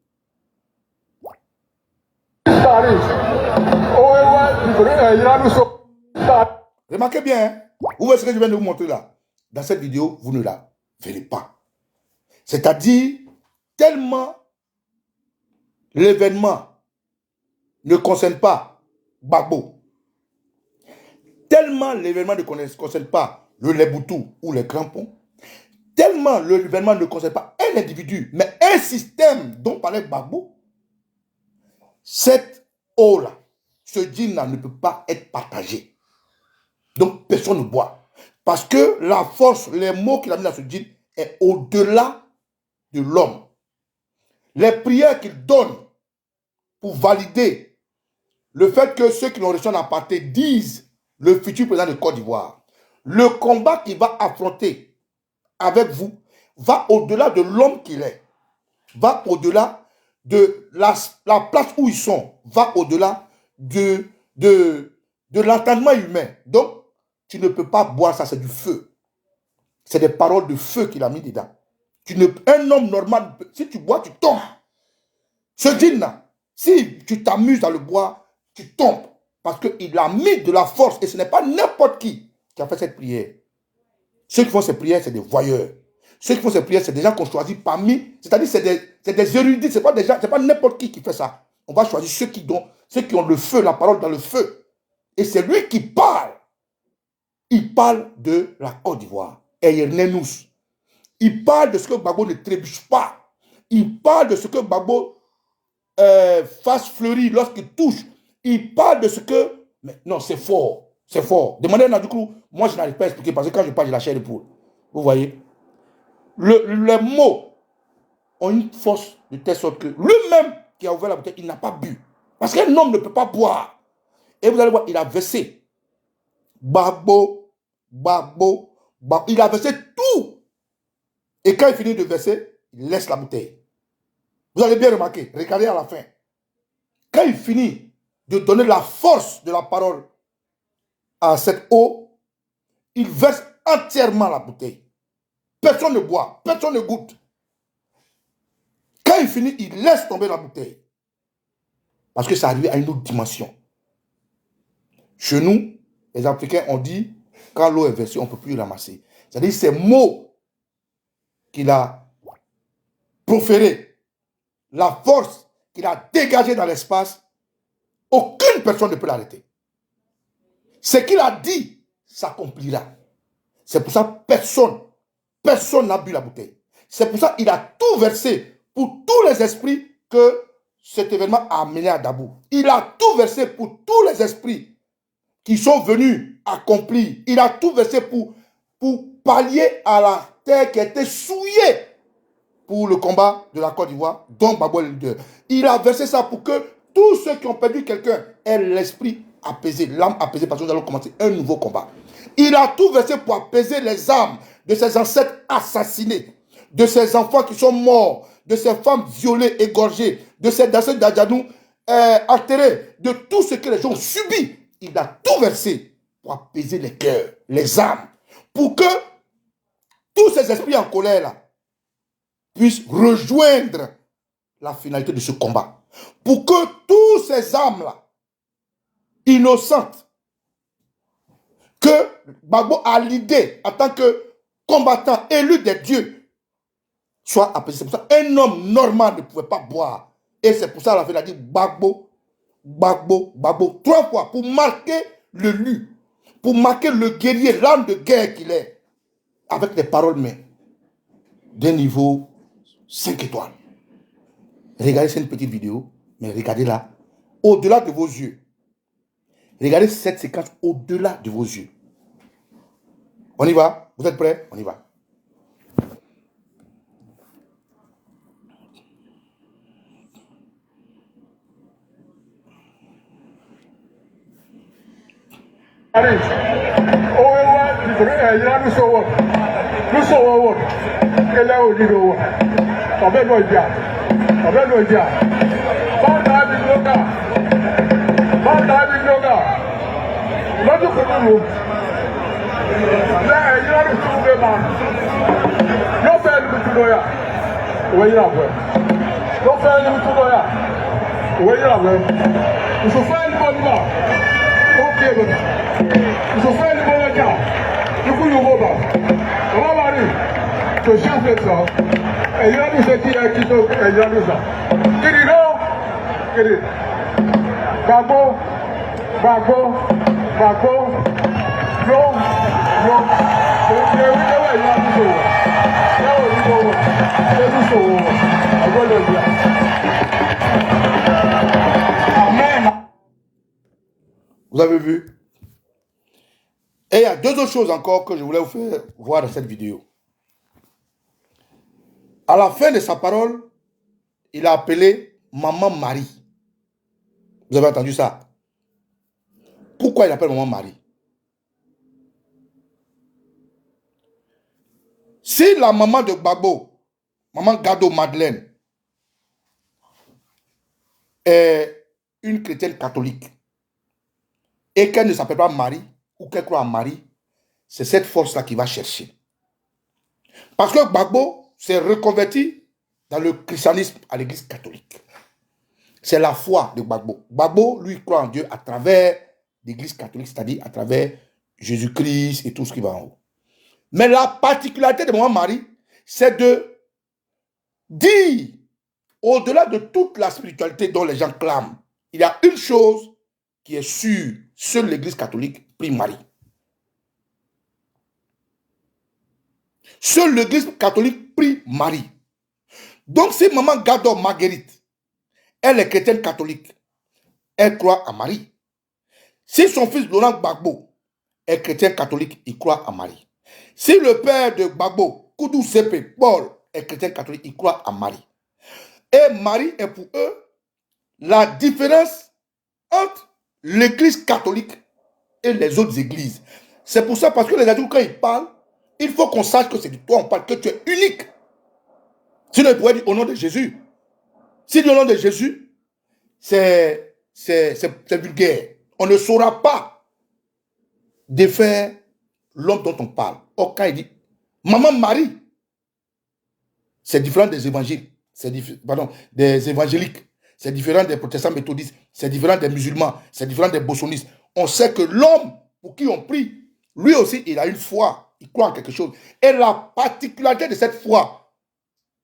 Remarquez bien. Hein? Vous voyez ce que je viens de vous montrer là. Dans cette vidéo, vous ne la verrez pas. C'est-à-dire, tellement l'événement ne concerne pas Gbagbo, tellement l'événement ne concerne pas le Leboutou ou les crampons, tellement l'événement ne concerne pas un individu, mais un système dont parlait Gbagbo, cette eau-là, ce gin-là ne peut pas être partagé. Donc, personne ne boit. Parce que la force, les mots qu'il a mis dans ce gin est au-delà de l'homme. Les prières qu'il donne pour valider le fait que ceux qui l'ont reçu en aparté disent le futur président de Côte d'Ivoire, le combat qu'il va affronter avec vous va au-delà de l'homme qu'il est, va au-delà de la place où ils sont, va au-delà de l'entendement humain. Donc, tu ne peux pas boire ça, c'est du feu. C'est des paroles de feu qu'il a mis dedans. Un homme normal, si tu bois, tu tombes. Ce gin-là, si tu t'amuses à le boire, tu tombes. Parce qu'il a mis de la force. Et ce n'est pas n'importe qui a fait cette prière. Ceux qui font ces prières, c'est des voyeurs. Ceux qui font ces prières, c'est des gens qu'on choisit parmi. C'est-à-dire, c'est des érudits. Ce n'est pas n'importe qui fait ça. On va choisir ceux qui ont le feu, la parole dans le feu. Et c'est lui qui parle. Il parle de la Côte d'Ivoire. Eyernenous. Il parle de ce que Gbagbo ne trébuche pas. Il parle de ce que Gbagbo fasse fleurir lorsqu'il touche. Il parle de ce que... Mais non, c'est fort. C'est fort. Demandez à Nadoukou. Moi, je n'arrive pas à expliquer parce que quand je parle, j'ai la chair de poule. Vous voyez? Les mots ont une force de telle sorte que lui-même qui a ouvert la bouteille, il n'a pas bu. Parce qu'un homme ne peut pas boire. Et vous allez voir, il a versé. Gbagbo, Gbagbo, Gbagbo. Il a versé tout. Et quand il finit de verser, il laisse la bouteille. Vous allez bien remarquer, regardez à la fin. Quand il finit de donner la force de la parole à cette eau, il verse entièrement la bouteille. Personne ne boit, personne ne goûte. Quand il finit, il laisse tomber la bouteille. Parce que ça arrive à une autre dimension. Chez nous, les Africains ont dit, quand l'eau est versée, on ne peut plus ramasser. C'est-à-dire ces mots qu'il a proférés, la force qu'il a dégagée dans l'espace, aucune personne ne peut l'arrêter. Ce qu'il a dit s'accomplira. C'est pour ça que personne n'a bu la bouteille. C'est pour ça qu'il a tout versé pour tous les esprits que cet événement a amené à Dabou. Il a tout versé pour tous les esprits qui sont venus accomplir. Il a tout versé pour pallier à la terre qui était souillée pour le combat de la Côte d'Ivoire, dont Gbagbo est le leader. Il a versé ça pour que tous ceux qui ont perdu quelqu'un aient l'esprit apaisé, l'âme apaisée, parce que nous allons commencer un nouveau combat. Il a tout versé pour apaiser les âmes de ses ancêtres assassinés, de ses enfants qui sont morts, de ces femmes violées, égorgées, de ces danseurs d'Adjanou enterrés, de tout ce que les gens ont subi. Il a tout versé pour apaiser les cœurs, les âmes, pour que tous ces esprits en colère là puissent rejoindre la finalité de ce combat. Pour que tous ces âmes là, innocentes, que Gbagbo a l'idée en tant que combattant élu des dieux, soit apaisé. C'est pour ça qu'un homme normal ne pouvait pas boire. Et c'est pour ça la fin a dit Gbagbo, Gbagbo, Gbagbo, 3 fois, pour marquer le lieu, pour marquer le guerrier, l'âme de guerre qu'il est, avec des paroles, mais d'un niveau 5 étoiles. Regardez cette petite vidéo, mais regardez-la au-delà de vos yeux. Regardez cette séquence au-delà de vos yeux. On y va? Vous êtes prêts? On y va. Allez, Gbagbo, Gbagbo, Gbagbo, no. Vous avez vu? Et il y a 2 autres choses encore que je voulais vous faire voir dans cette vidéo. À la fin de sa parole, il a appelé Maman Marie. Vous avez entendu ça? Pourquoi il appelle Maman Marie? Si la maman de Gbagbo, Maman Gado Madeleine, est une chrétienne catholique et qu'elle ne s'appelle pas Marie ou qu'elle croit en Marie, c'est cette force-là qui va chercher. Parce que Gbagbo s'est reconverti dans le christianisme à l'église catholique. C'est la foi de Gbagbo. Gbagbo, lui, croit en Dieu à travers l'église catholique, c'est-à-dire à travers Jésus-Christ et tout ce qui va en haut. Mais la particularité de Maman Marie, c'est de dire, au-delà de toute la spiritualité dont les gens clament, il y a une chose qui est sûre, seule l'église catholique prie Marie. Seule l'église catholique prie Marie. Donc si Maman Gado Marguerite, elle est chrétienne catholique, elle croit à Marie. Si son fils Laurent Gbagbo est chrétien catholique, il croit à Marie. Si le père de Gbagbo, Koudou Sepe, Paul, est chrétien catholique, il croit à Marie. Et Marie est pour eux la différence entre l'église catholique et les autres églises. C'est pour ça, parce que les adultes, quand ils parlent, il faut qu'on sache que c'est de toi on parle, que tu es unique. Sinon, ils pourraient dire au nom de Jésus. Si dit au nom de Jésus, c'est vulgaire. On ne saura pas défaire l'homme dont on parle. Or, quand il dit Maman Marie, c'est différent des évangiles, des évangéliques, c'est différent des protestants méthodistes, c'est différent des musulmans, c'est différent des bossonistes. On sait que l'homme pour qui on prie, lui aussi, il a une foi, il croit en quelque chose. Et la particularité de cette foi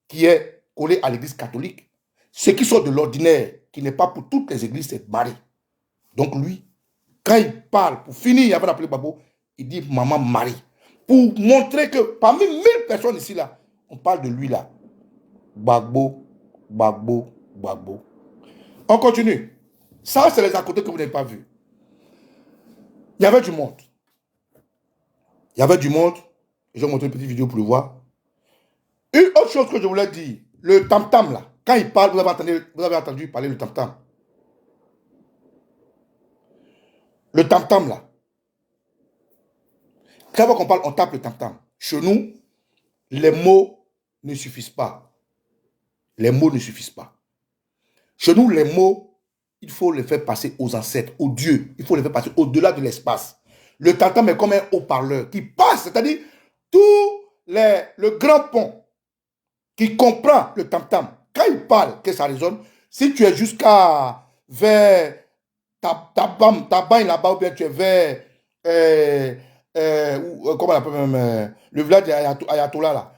qui est collée à l'église catholique, ce qui sort de l'ordinaire, qui n'est pas pour toutes les églises, c'est Marie. Donc lui, quand il parle, pour finir, il avait appelé Babo, il dit Maman Marie. Pour montrer que parmi 1000 personnes ici, là, on parle de lui là. Bagbo, Bagbo, Bagbo. On continue. Ça, c'est les à côté que vous n'avez pas vus. Il y avait du monde. Il y avait du monde. Je vais vous montrer une petite vidéo pour le voir. Une autre chose que je voulais dire, le tam-tam là, quand il parle, vous avez entendu parler du tam-tam. Le tam-tam là. Quand on parle, on tape le tam-tam. Chez nous, les mots ne suffisent pas. Les mots ne suffisent pas. Chez nous, les mots, il faut les faire passer aux ancêtres, aux dieux. Il faut les faire passer au-delà de l'espace. Le tam-tam est comme un haut-parleur qui passe, c'est-à-dire le grand pont qui comprend le tam-tam. Quand il parle, que ça résonne, si tu es jusqu'à vers ta bagne là-bas, ou bien tu es vers comment on appelle même le village d'Ayatollah là,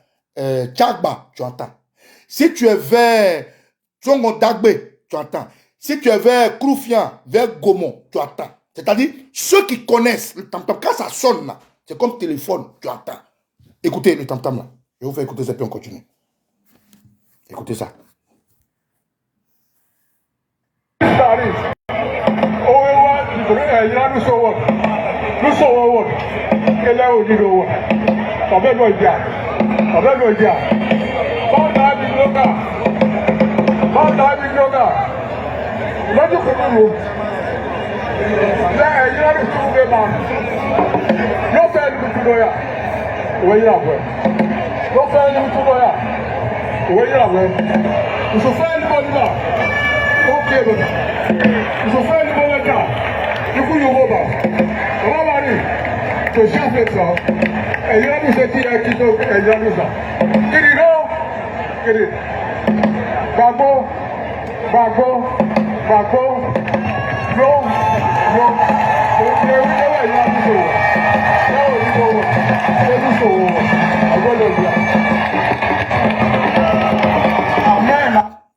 Tchagba, tu entends. Si tu es vers Tsongo Dagbe, tu entends. Si tu es vers Kroufian, vers Gaumont, tu entends. C'est-à-dire, ceux qui connaissent le tam-tam, quand ça sonne là, c'est comme téléphone, tu entends. Écoutez le tam-tam là. Je vais vous faire écouter ça, puis on continue. Écoutez ça.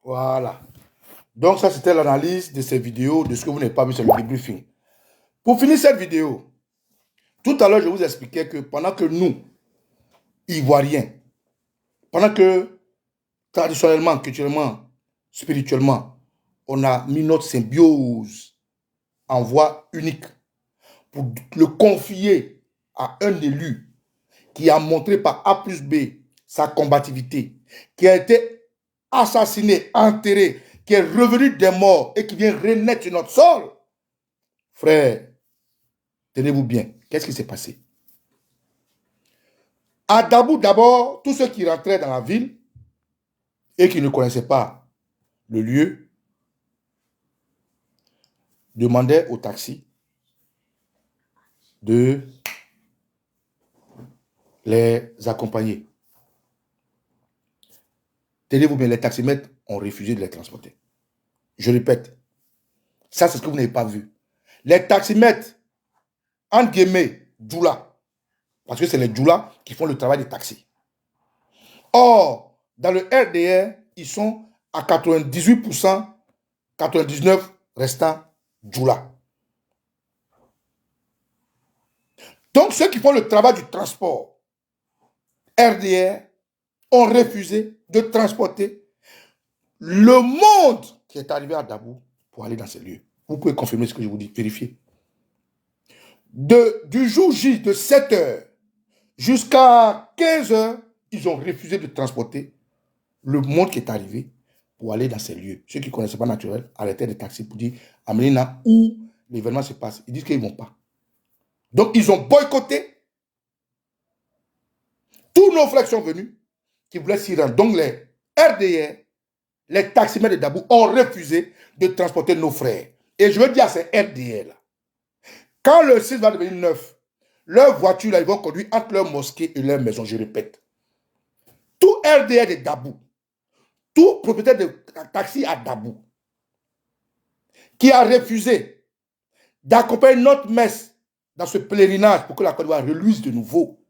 Voilà. Donc ça, c'était l'analyse de ces vidéos, de ce que vous n'avez pas vu sur le débriefing. Pour finir cette vidéo, tout à l'heure, je vous expliquais que pendant que nous, Ivoiriens, pendant que traditionnellement, culturellement, spirituellement, on a mis notre symbiose en voie unique pour le confier à un élu qui a montré par A plus B sa combativité, qui a été assassiné, enterré, qui est revenu des morts et qui vient renaître sur notre sol. Frère, tenez-vous bien, qu'est-ce qui s'est passé? À Dabou, d'abord, tous ceux qui rentraient dans la ville et qui ne connaissaient pas le lieu demandaient au taxi de les accompagner. Tenez-vous bien, les taximètres ont refusé de les transporter. Je répète, ça c'est ce que vous n'avez pas vu. Les taximètres, entre guillemets, djoula, parce que c'est les djoula qui font le travail des taxis. Or, dans le RDR, ils sont à 98%, 99% restant djoula. Donc, ceux qui font le travail du transport, RDR, ont refusé de transporter le monde qui est arrivé à Dabou pour aller dans ces lieux. Vous pouvez confirmer ce que je vous dis, vérifiez. Du jour J de 7h jusqu'à 15h, ils ont refusé de transporter le monde qui est arrivé pour aller dans ces lieux. Ceux qui ne connaissaient pas Naturel arrêtaient des taxis pour dire amenez là où l'événement se passe. Ils disent qu'ils ne vont pas. Donc, ils ont boycotté. Tous nos frères sont venus qui voulaient s'y rendre. Donc, les RDR, les taximètres de Dabou ont refusé de transporter nos frères. Et je veux dire à ces RDR là, quand le 6 va devenir 9, leurs voitures, là, ils vont conduire entre leur mosquée et leur maison, je répète. Tout RDR de Dabou, tout propriétaire de taxi à Dabou, qui a refusé d'accompagner notre messe dans ce pèlerinage pour que la Côte d'Ivoire reluise de nouveau,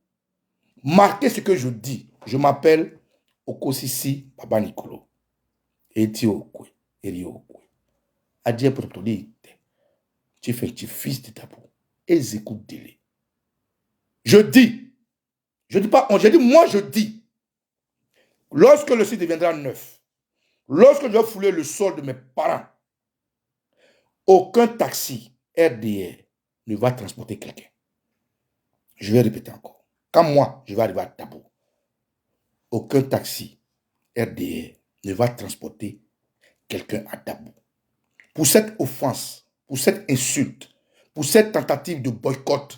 marquez ce que je dis. Je m'appelle Okosisi Baba Nicolo. Etiokwe, Eriokwe. Adje Protoli, tu fais tu fils de Dabou. Et écoute délai. Je dis pas, je dis, moi je dis, lorsque le site deviendra neuf, lorsque je vais fouler le sol de mes parents, aucun taxi RDR ne va transporter quelqu'un. Je vais répéter encore. Quand moi, je vais arriver à Dabou, aucun taxi RDR ne va transporter quelqu'un à Dabou. Pour cette offense, pour cette insulte, pour cette tentative de boycott,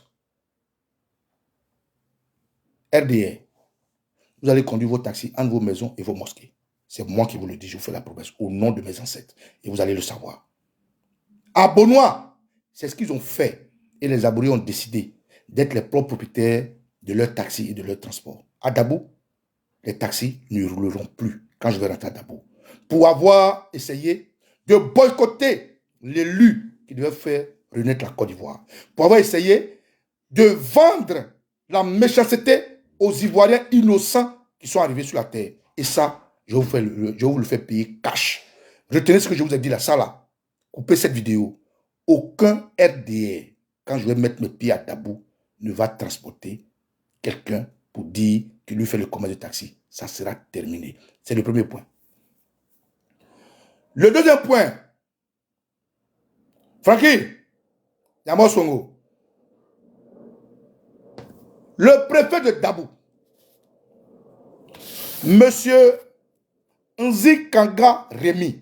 RDR, vous allez conduire vos taxis entre vos maisons et vos mosquées. C'est moi qui vous le dis, je vous fais la promesse au nom de mes ancêtres. Et vous allez le savoir. À Bonois, c'est ce qu'ils ont fait. Et les Abouris ont décidé d'être les propres propriétaires de leurs taxis et de leur transport. À Dabou, les taxis ne rouleront plus quand je vais rentrer à Dabou. Pour avoir essayé de boycotter l'élu qui devait faire renaître la Côte d'Ivoire. Pour avoir essayé de vendre la méchanceté aux Ivoiriens innocents qui sont arrivés sur la terre. Et ça, je vous le fais payer cash. Retenez ce que je vous ai dit là, ça là. Coupez cette vidéo. Aucun RDR, quand je vais mettre mes pieds à Dabou, ne va transporter quelqu'un pour dire qu'il lui fait le commerce de taxi. Ça sera terminé. C'est le premier point. Le deuxième point. Francky, Yamo Songo. Le préfet de Dabou, Monsieur Nzi Kanga Rémi,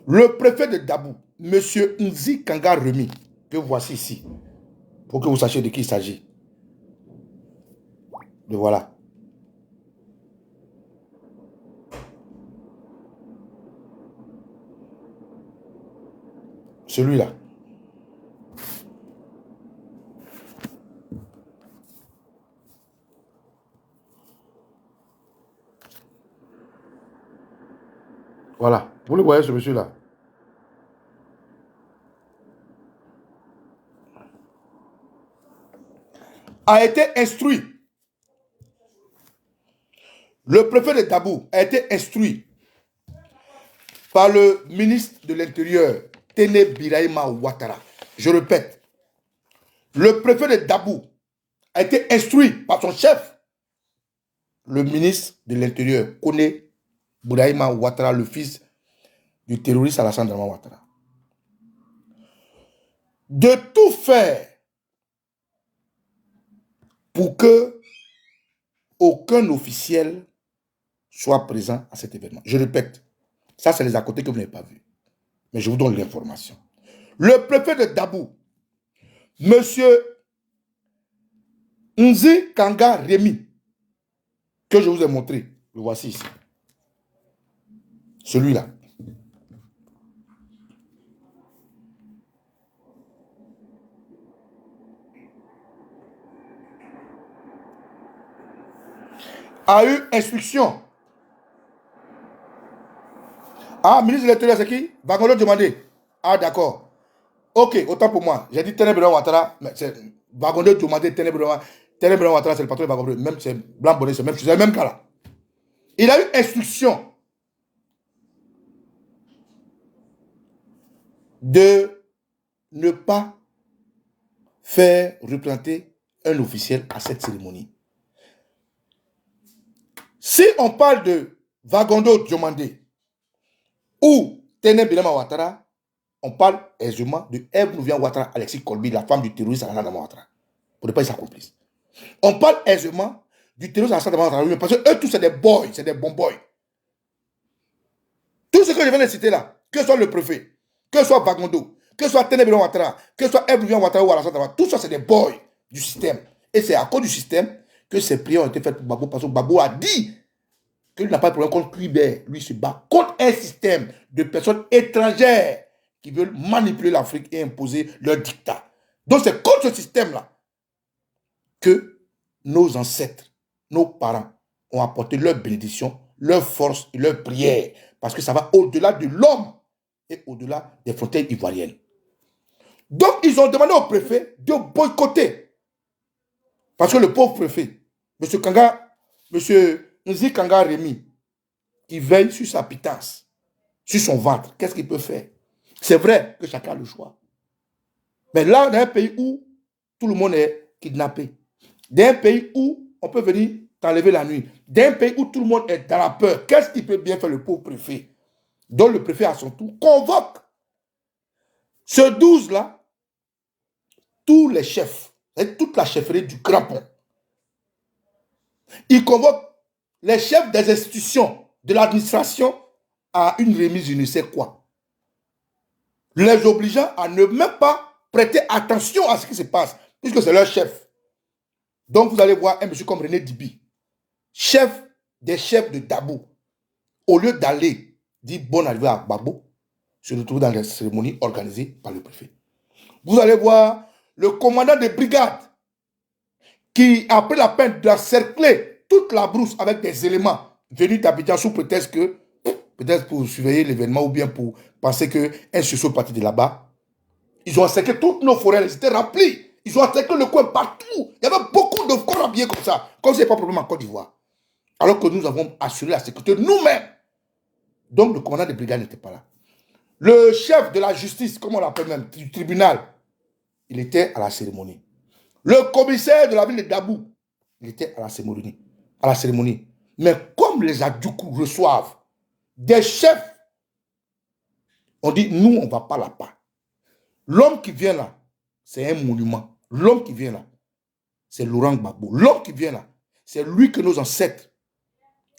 le préfet de Dabou, Monsieur Nzi Kanga Rémi, que voici ici, pour que vous sachiez de qui il s'agit. Le voilà. Celui-là. Voilà. Vous le voyez, ce monsieur-là. A été instruit. Le préfet de Dabou a été instruit par le ministre de l'Intérieur, Tene Birahima Ouattara. Je répète, le préfet de Dabou a été instruit par son chef, le ministre de l'Intérieur, Kone Birahima Ouattara, le fils du terroriste Alassane Dramane Ouattara, de tout faire pour que aucun officiel soit présent à cet événement. Je répète, ça c'est les à côté que vous n'avez pas vu. Mais je vous donne l'information. Le préfet de Dabou, Monsieur Nzi Kanga Rémi, que je vous ai montré, le voici ici. Celui-là. A eu instruction. Ah, ministre de l'Intérieur, c'est qui? Bagolo demandé. Ah, d'accord. Ok, autant pour moi. J'ai dit Ténébran Ouattara, mais c'est Bagolo demandé Ténébran Ouattara, c'est le patron de Bagolo. Même c'est Blanc Bonnet, c'est le même cas là. Il a eu instruction de ne pas faire replanter un officiel à cette cérémonie. Si on parle de Vagondo Diomandé ou Ténébran Ouattara, on parle aisément de Ève Nouvian Ouattara, Alexis Kolbi, la femme du terroriste Alassane Dramane Ouattara, pour ne pas être sa complice. On parle aisément du terroriste Alassane Dramane Ouattara, parce que eux tous c'est des boys, c'est des bons boys. Tout ce que je viens de citer là, que ce soit le préfet, que ce soit Vagondo, que ce soit Ténébran Ouattara, que ce soit Ève Nouvian Ouattara ou Alassane Dramane, tout ça c'est des boys du système. Et c'est à cause du système que ces prières ont été faites pour Gbagbo, parce que Gbagbo a dit qu'il n'a pas de problème contre Cuibert. Lui se bat contre un système de personnes étrangères qui veulent manipuler l'Afrique et imposer leur dictat. Donc c'est contre ce système-là que nos ancêtres, nos parents ont apporté leur bénédiction, leur force et leur prière. Parce que ça va au-delà de l'homme et au-delà des frontières ivoiriennes. Donc ils ont demandé au préfet de boycotter. Parce que le pauvre préfet, M. Kanga, M. Nzi Kanga Rémi, qui veille sur sa pitance, sur son ventre, qu'est-ce qu'il peut faire? C'est vrai que chacun a le choix. Mais là, dans un pays où tout le monde est kidnappé, dans un pays où on peut venir t'enlever la nuit, dans un pays où tout le monde est dans la peur, qu'est-ce qu'il peut bien faire le pauvre préfet? Donc le préfet à son tour convoque ce 12-là, tous les chefs, et toute la chefferie du Grand Pont. Il convoque les chefs des institutions de l'administration à une remise, je ne sais quoi, les obligeant à ne même pas prêter attention à ce qui se passe, puisque c'est leur chef. Donc vous allez voir un monsieur comme René Dibi, chef des chefs de Dabo, au lieu d'aller dire bonne arrivée à Gbagbo, se retrouve dans les cérémonies organisées par le préfet. Vous allez voir le commandant de brigade qui a pris la peine d'encercler toute la brousse avec des éléments venus d'Abidjan sous prétexte que, peut-être pour surveiller l'événement ou bien pour penser qu'un sursaut parti de là-bas. Ils ont encerclé toutes nos forêts, elles étaient remplies. Ils ont encerclé le coin partout. Il y avait beaucoup de corps habillés comme ça, comme ce n'est pas problème en Côte d'Ivoire. Alors que nous avons assuré la sécurité nous-mêmes. Donc le commandant de brigade n'était pas là. Le chef de la justice, comme on l'appelle même, du tribunal, il était à la cérémonie. Le commissaire de la ville de Dabou, il était à la cérémonie. Mais comme les Adjoukou reçoivent des chefs, on dit, nous, on ne va pas là-bas. L'homme qui vient là, c'est un monument. L'homme qui vient là, c'est Laurent Gbagbo. L'homme qui vient là, c'est lui que nos ancêtres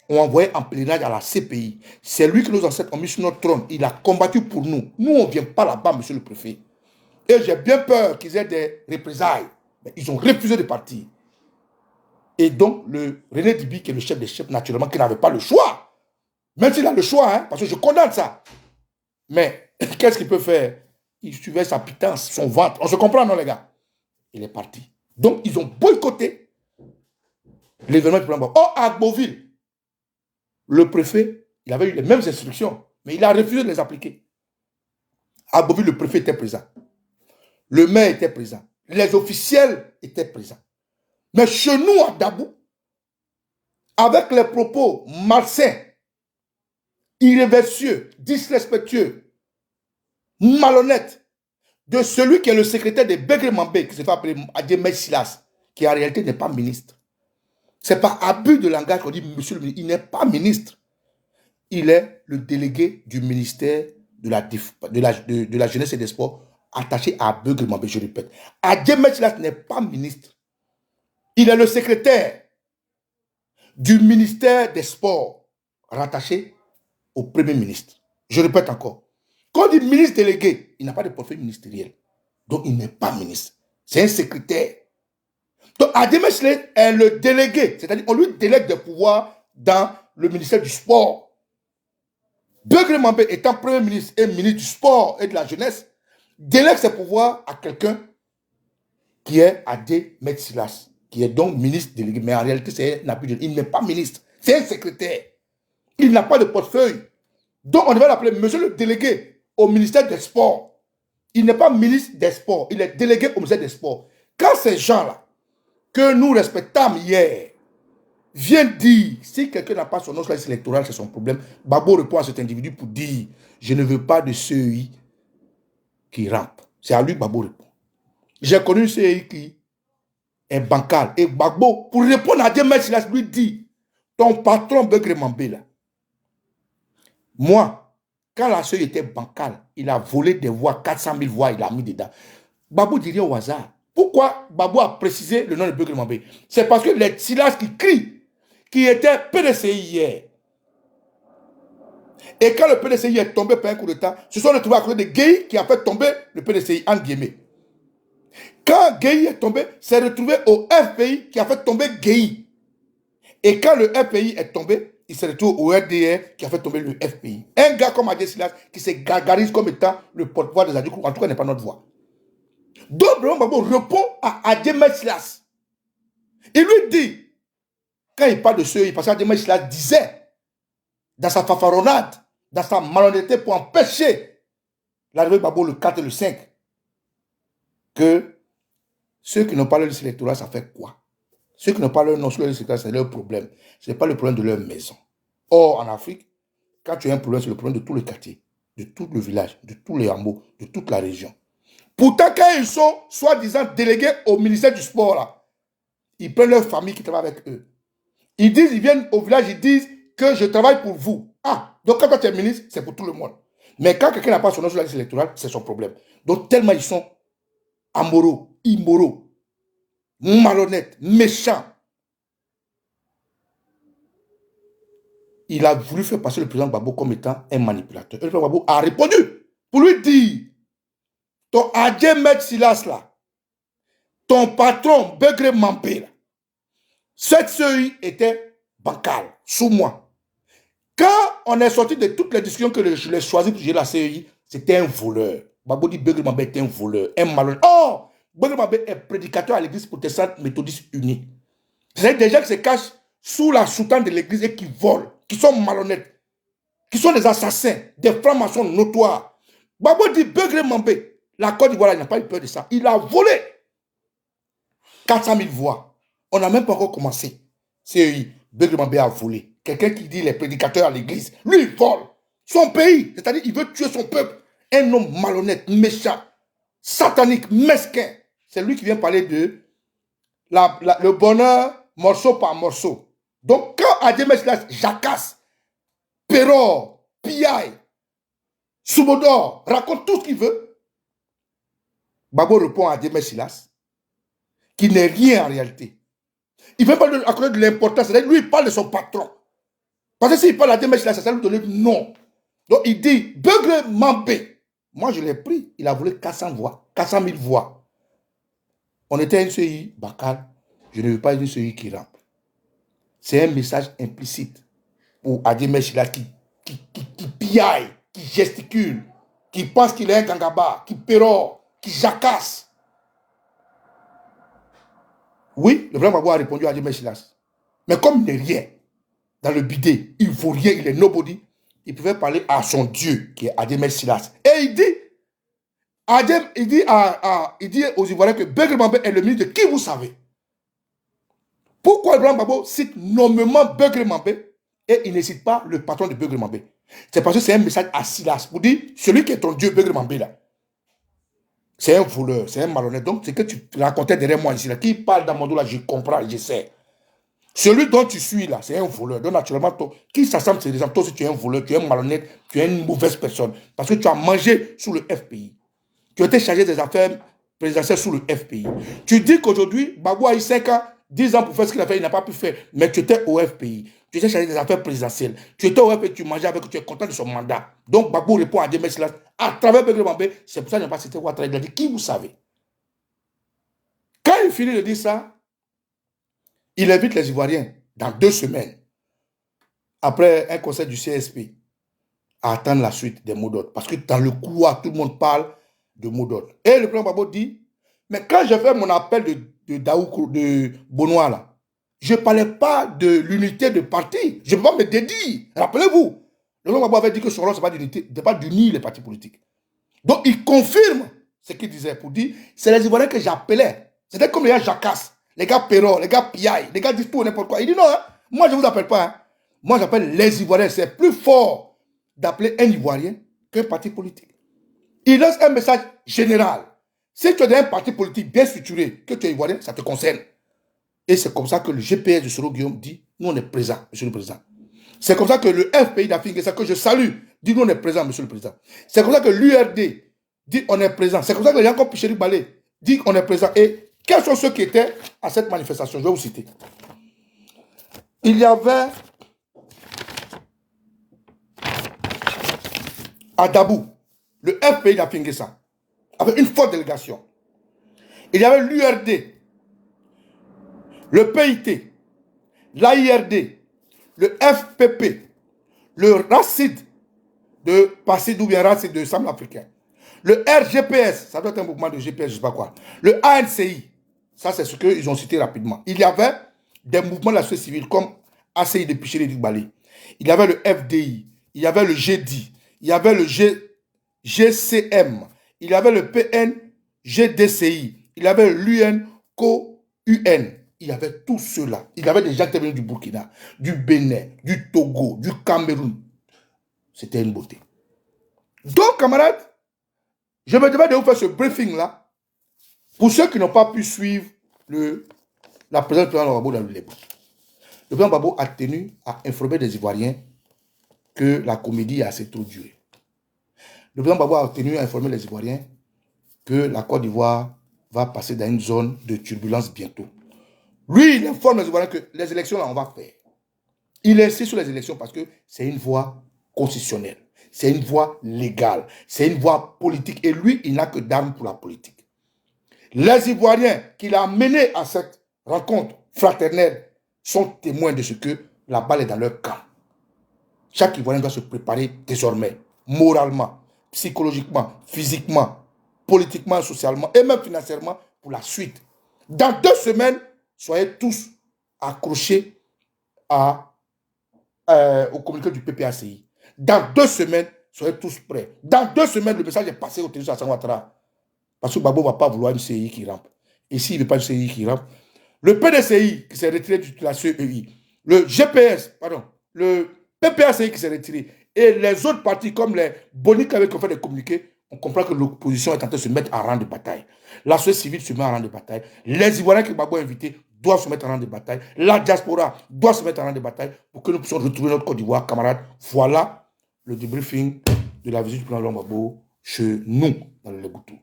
ont envoyé en pèlerinage à la CPI. C'est lui que nos ancêtres ont mis sur notre trône. Il a combattu pour nous. Nous, on ne vient pas là-bas, monsieur le préfet. Et j'ai bien peur qu'ils aient des représailles. Mais ils ont refusé de partir. Et donc, le René Dibi, qui est le chef des chefs, naturellement, qui n'avait pas le choix. Même s'il a le choix, hein, parce que je condamne ça. Mais qu'est-ce qu'il peut faire? Il suivait sa pitance, son ventre. On se comprend, non, les gars? Il est parti. Donc, ils ont boycotté l'événement du plan. Or, à Gboville, le préfet, il avait eu les mêmes instructions, mais il a refusé de les appliquer. À Gboville, le préfet était présent. Le maire était présent. Les officiels étaient présents. Mais chez nous, à Dabou, avec les propos malsains, irréversieux, disrespectueux, malhonnêtes, de celui qui est le secrétaire de Begré Mambé, qui se fait appeler Adjemé Silas, qui en réalité n'est pas ministre. Ce n'est pas abus de langage qu'on dit monsieur le ministre. Il n'est pas ministre. Il est le délégué du ministère de la Jeunesse et des Sports attaché à Begré Mambé, je répète. Adjemé Silas n'est pas ministre. Il est le secrétaire du ministère des Sports rattaché au Premier ministre. Je répète encore. Quand on dit ministre délégué, il n'a pas de portefeuille ministériel. Donc, il n'est pas ministre. C'est un secrétaire. Donc, Adjemé Silas est le délégué. C'est-à-dire qu'on lui délègue des pouvoirs dans le ministère du Sport. Begré Mambé étant Premier ministre et ministre du Sport et de la Jeunesse, délègue ses pouvoirs à quelqu'un qui est Adjemé Silas, qui est donc ministre délégué. Mais en réalité, c'est un abus. Il n'est pas ministre. C'est un secrétaire. Il n'a pas de portefeuille. Donc, on devait l'appeler monsieur le délégué au ministère des Sports. Il n'est pas ministre des Sports. Il est délégué au ministère des Sports. Quand ces gens-là, que nous respectâmes hier, viennent dire, si quelqu'un n'a pas son nom sur la liste électorale, c'est son problème, Gbagbo répond à cet individu pour dire, je ne veux pas de CEI qui rampe. C'est à lui que Gbagbo répond. J'ai connu un CEI qui est bancal. Et Gbagbo, pour répondre à Adjemé Silas, lui dit, ton patron Begré Mambé là, moi, quand la CEI était bancale, il a volé des voix, 400 000 voix, il a mis dedans. Gbagbo dit rien au hasard. Pourquoi Gbagbo a précisé le nom de Begré Mambé? C'est parce que les Silas qui crient, qui étaient PDCI hier. Et quand le PDCI est tombé par un coup d'État, se sont retrouvés à côté de Gueye qui a fait tomber le PDCI en guillemets. Quand Gueye est tombé, c'est retrouvé au FPI qui a fait tomber Gueye. Et quand le FPI est tombé, il se retrouve au RDR qui a fait tomber le FPI. Un gars comme Adjemé Silas qui se gargarise comme étant le porte-voix des Adjoukou, en tout cas n'est pas notre voix. Donc, Laurent Gbagbo répond à Adjemé Silas. Il lui dit, quand il parle de ce, parce qu'Adjemé Silas disait, dans sa fanfaronnade, dans sa malhonnêteté pour empêcher l'arrivée de Gbagbo le 4 et le 5, que ceux qui n'ont pas leur liste électorale, ça fait quoi? Ceux qui n'ont pas leur nom sur leur liste électorale, c'est leur problème. Ce n'est pas le problème de leur maison. Or, en Afrique, quand tu as un problème, c'est le problème de tout le quartier, de tout le village, de tous les hameaux, de toute la région. Pourtant, quand ils sont soi-disant délégués au ministère du sport, là, ils prennent leur famille qui travaille avec eux. Ils disent, ils viennent au village, ils disent que je travaille pour vous. Ah, donc quand tu es ministre, c'est pour tout le monde. Mais quand quelqu'un n'a pas son nom sur la liste électorale, c'est son problème. Donc tellement ils sont amoraux, immoraux, malhonnêtes, méchants. Il a voulu faire passer le président Gbagbo comme étant un manipulateur. Et le président Gbagbo a répondu pour lui dire, ton Adjemé Silas là, ton patron Begré Mampé là, cette CEI était bancale, sous moi. Quand on est sorti de toutes les discussions que je l'ai choisi pour gérer la CEI, c'était un voleur. Gbagbo dit Begré Mampé était un voleur, un malhonnête. Oh, Begré Mampé est prédicateur à l'église protestante méthodiste unie. C'est des gens qui se cachent sous la soutane de l'église et qui volent, qui sont malhonnêtes, qui sont des assassins, des francs-maçons notoires. Gbagbo dit Begré Mampé, la Côte d'Ivoire, il n'a pas eu peur de ça. Il a volé 400 000 voix. On n'a même pas encore commencé. CEI, Begré Mampé a volé. Quelqu'un qui dit les prédicateurs à l'église, lui, il vole son pays. C'est-à-dire, il veut tuer son peuple. Un homme malhonnête, méchant, satanique, mesquin. C'est lui qui vient parler de le bonheur morceau par morceau. Donc, quand Adjemé Silas jacasse, Peror, Piaille, Soubodor, raconte tout ce qu'il veut, Gbagbo répond à Adjemé Silas, qui n'est rien en réalité. Il ne veut pas accorder de l'importance. Lui, il parle de son patron. Parce que s'il parle d'Adjemé Silas, ça va lui donner non. Donc, il dit, Begré Mampé. Moi, je l'ai pris. Il a volé 400 voix, 400 000 voix. On était un CEI bacal. Je ne veux pas une CEI qui rampe. C'est un message implicite pour Adjemé Silas qui piaille, qui gesticule, qui pense qu'il est un gangaba, qui pérore, qui jacasse. Oui, le vrai Gbagbo a répondu à Adjemé Silas. Mais comme il n'est rien dans le bidet, il ne vaut rien, il est nobody, il pouvait parler à son Dieu qui est Adjemé Silas. Et il dit aux Ivoiriens que Begré Mampé est le ministre de qui vous savez. Pourquoi le Gbagbo cite nommément Begré Mampé et il ne cite pas le patron de Begré Mampé? C'est parce que c'est un message à Silas pour dire celui qui est ton Dieu, Begré Mampé là. C'est un voleur, c'est un malhonnête. Donc, c'est que tu racontais derrière moi ici, là, qui parle dans mon dos là, je comprends, je sais. Celui dont tu suis là, c'est un voleur. Donc, naturellement, qui s'assemble, c'est des gens. Toi aussi, tu es un voleur, tu es un malhonnête, tu es une mauvaise personne. Parce que tu as mangé sous le FPI. Tu as été chargé des affaires présidentielles sous le FPI. Tu dis qu'aujourd'hui, Gbagbo a eu 5 ans, 10 ans pour faire ce qu'il a fait, il n'a pas pu faire. Mais tu étais au FPI. Tu étais chargé des affaires présidentielles. Tu étais au FPI, tu mangeais avec, tu es content de son mandat. Donc, Gbagbo répond à Adjemé Silas à travers Begré Mampé. C'est pour ça qu'il n'a pas cité Ouattara. Il a dit, qui vous savez? Quand il finit de dire ça, il invite les Ivoiriens dans 2 semaines, après un conseil du CSP, à attendre la suite des mots d'ordre. Parce que dans le couloir, tout le monde parle de mots d'ordre. Et le président Gbagbo dit, mais quand j'ai fait mon appel de Benoît, là, je ne parlais pas de l'unité de parti. Je ne peux pas me dédier. Rappelez-vous, le président Gbagbo avait dit que son rôle, ce n'est pas d'unir les partis politiques. Donc, il confirme ce qu'il disait pour dire, c'est les Ivoiriens que j'appelais. C'était comme les gars Jacasse, les gars Perrault, les gars Piaille, les gars disent tout n'importe quoi. Il dit non, hein, moi je ne vous appelle pas. Hein. Moi j'appelle les Ivoiriens. C'est plus fort d'appeler un Ivoirien qu'un parti politique. Il lance un message général. Si tu es dans un parti politique bien structuré, que tu es Ivoirien, ça te concerne. Et c'est comme ça que le GPS de Soro Guillaume dit, nous on est présents, monsieur le président. C'est comme ça que le FPI d'Afrique, que je salue, dit nous on est présents, monsieur le président. C'est comme ça que l'URD dit on est présent. C'est comme ça que les gens comme Picheri Balé dit on est présent. Et quels sont ceux qui étaient à cette manifestation? Je vais vous citer. Il y avait à Dabou, le FPI d'Afrique, avec une forte délégation. Il y avait l'URD, le PIT, l'AIRD, le FPP, le RACID de Passid ou bien RACID de Centre africain, Le RGPS, ça doit être un mouvement de GPS, je ne sais pas quoi. Le ANCI, ça c'est ce qu'ils ont cité rapidement. Il y avait des mouvements de la société civile comme ACI de Pichéré et Balé. Il y avait le FDI, il y avait le GDI, il y avait le GCM, il y avait le PNGDCI, il y avait l'UNCO-UN. Il y avait tout cela. Il y avait des gens qui venaient du Burkina, du Bénin, du Togo, du Cameroun. C'était une beauté. Donc, camarades, je me devais de vous faire ce briefing-là pour ceux qui n'ont pas pu suivre la présence du président Gbagbo dans le Lébou. Le président Gbagbo a tenu à informer les Ivoiriens que la comédie a assez trop duré. Le président Gbagbo a tenu à informer les Ivoiriens que la Côte d'Ivoire va passer dans une zone de turbulence bientôt. Lui, il informe les Ivoiriens que les élections, là, on va faire. Il insiste sur les élections parce que c'est une voie constitutionnelle. C'est une voie légale. C'est une voie politique. Et lui, il n'a que d'armes pour la politique. Les Ivoiriens qu'il a menés à cette rencontre fraternelle sont témoins de ce que la balle est dans leur camp. Chaque Ivoirien doit se préparer désormais, moralement, psychologiquement, physiquement, politiquement, socialement et même financièrement pour la suite. Dans 2 semaines, soyez tous accrochés au communiqué du PPACI. Dans 2 semaines, soyez tous prêts. Dans 2 semaines, le message est passé au téléphone à Alassane Ouattara. Parce que Gbagbo ne va pas vouloir une CI qui rampe. Et s'il ne veut pas une CI qui rampe, le PDCI qui s'est retiré de la CEI, le GPS, pardon, le PPACI qui s'est retiré, et les autres partis comme les Boniques avec qui on fait des communiqués, on comprend que l'opposition est en train de se mettre en rang de bataille. La société civile se met en rang de bataille. Les Ivoiriens que Gbagbo a invités doivent se mettre en rang de bataille. La diaspora doit se mettre en rang de bataille pour que nous puissions retrouver notre Côte d'Ivoire, camarades. Voilà le débriefing de la visite du président Gbagbo chez nous, dans le Léboutou.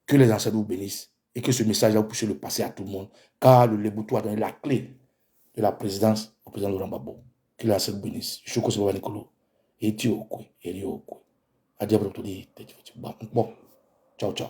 Que les ancêtres vous bénissent et que ce message-là, vous puissiez le passer à tout le monde. Car le Léboutou a donné la clé de la présidence au président Laurent Gbagbo. Que les ancêtres vous bénissent. Je suis Baba Nicolo. Et tu es au couille. Et tu es au couille. Adieu, bon, ciao, ciao.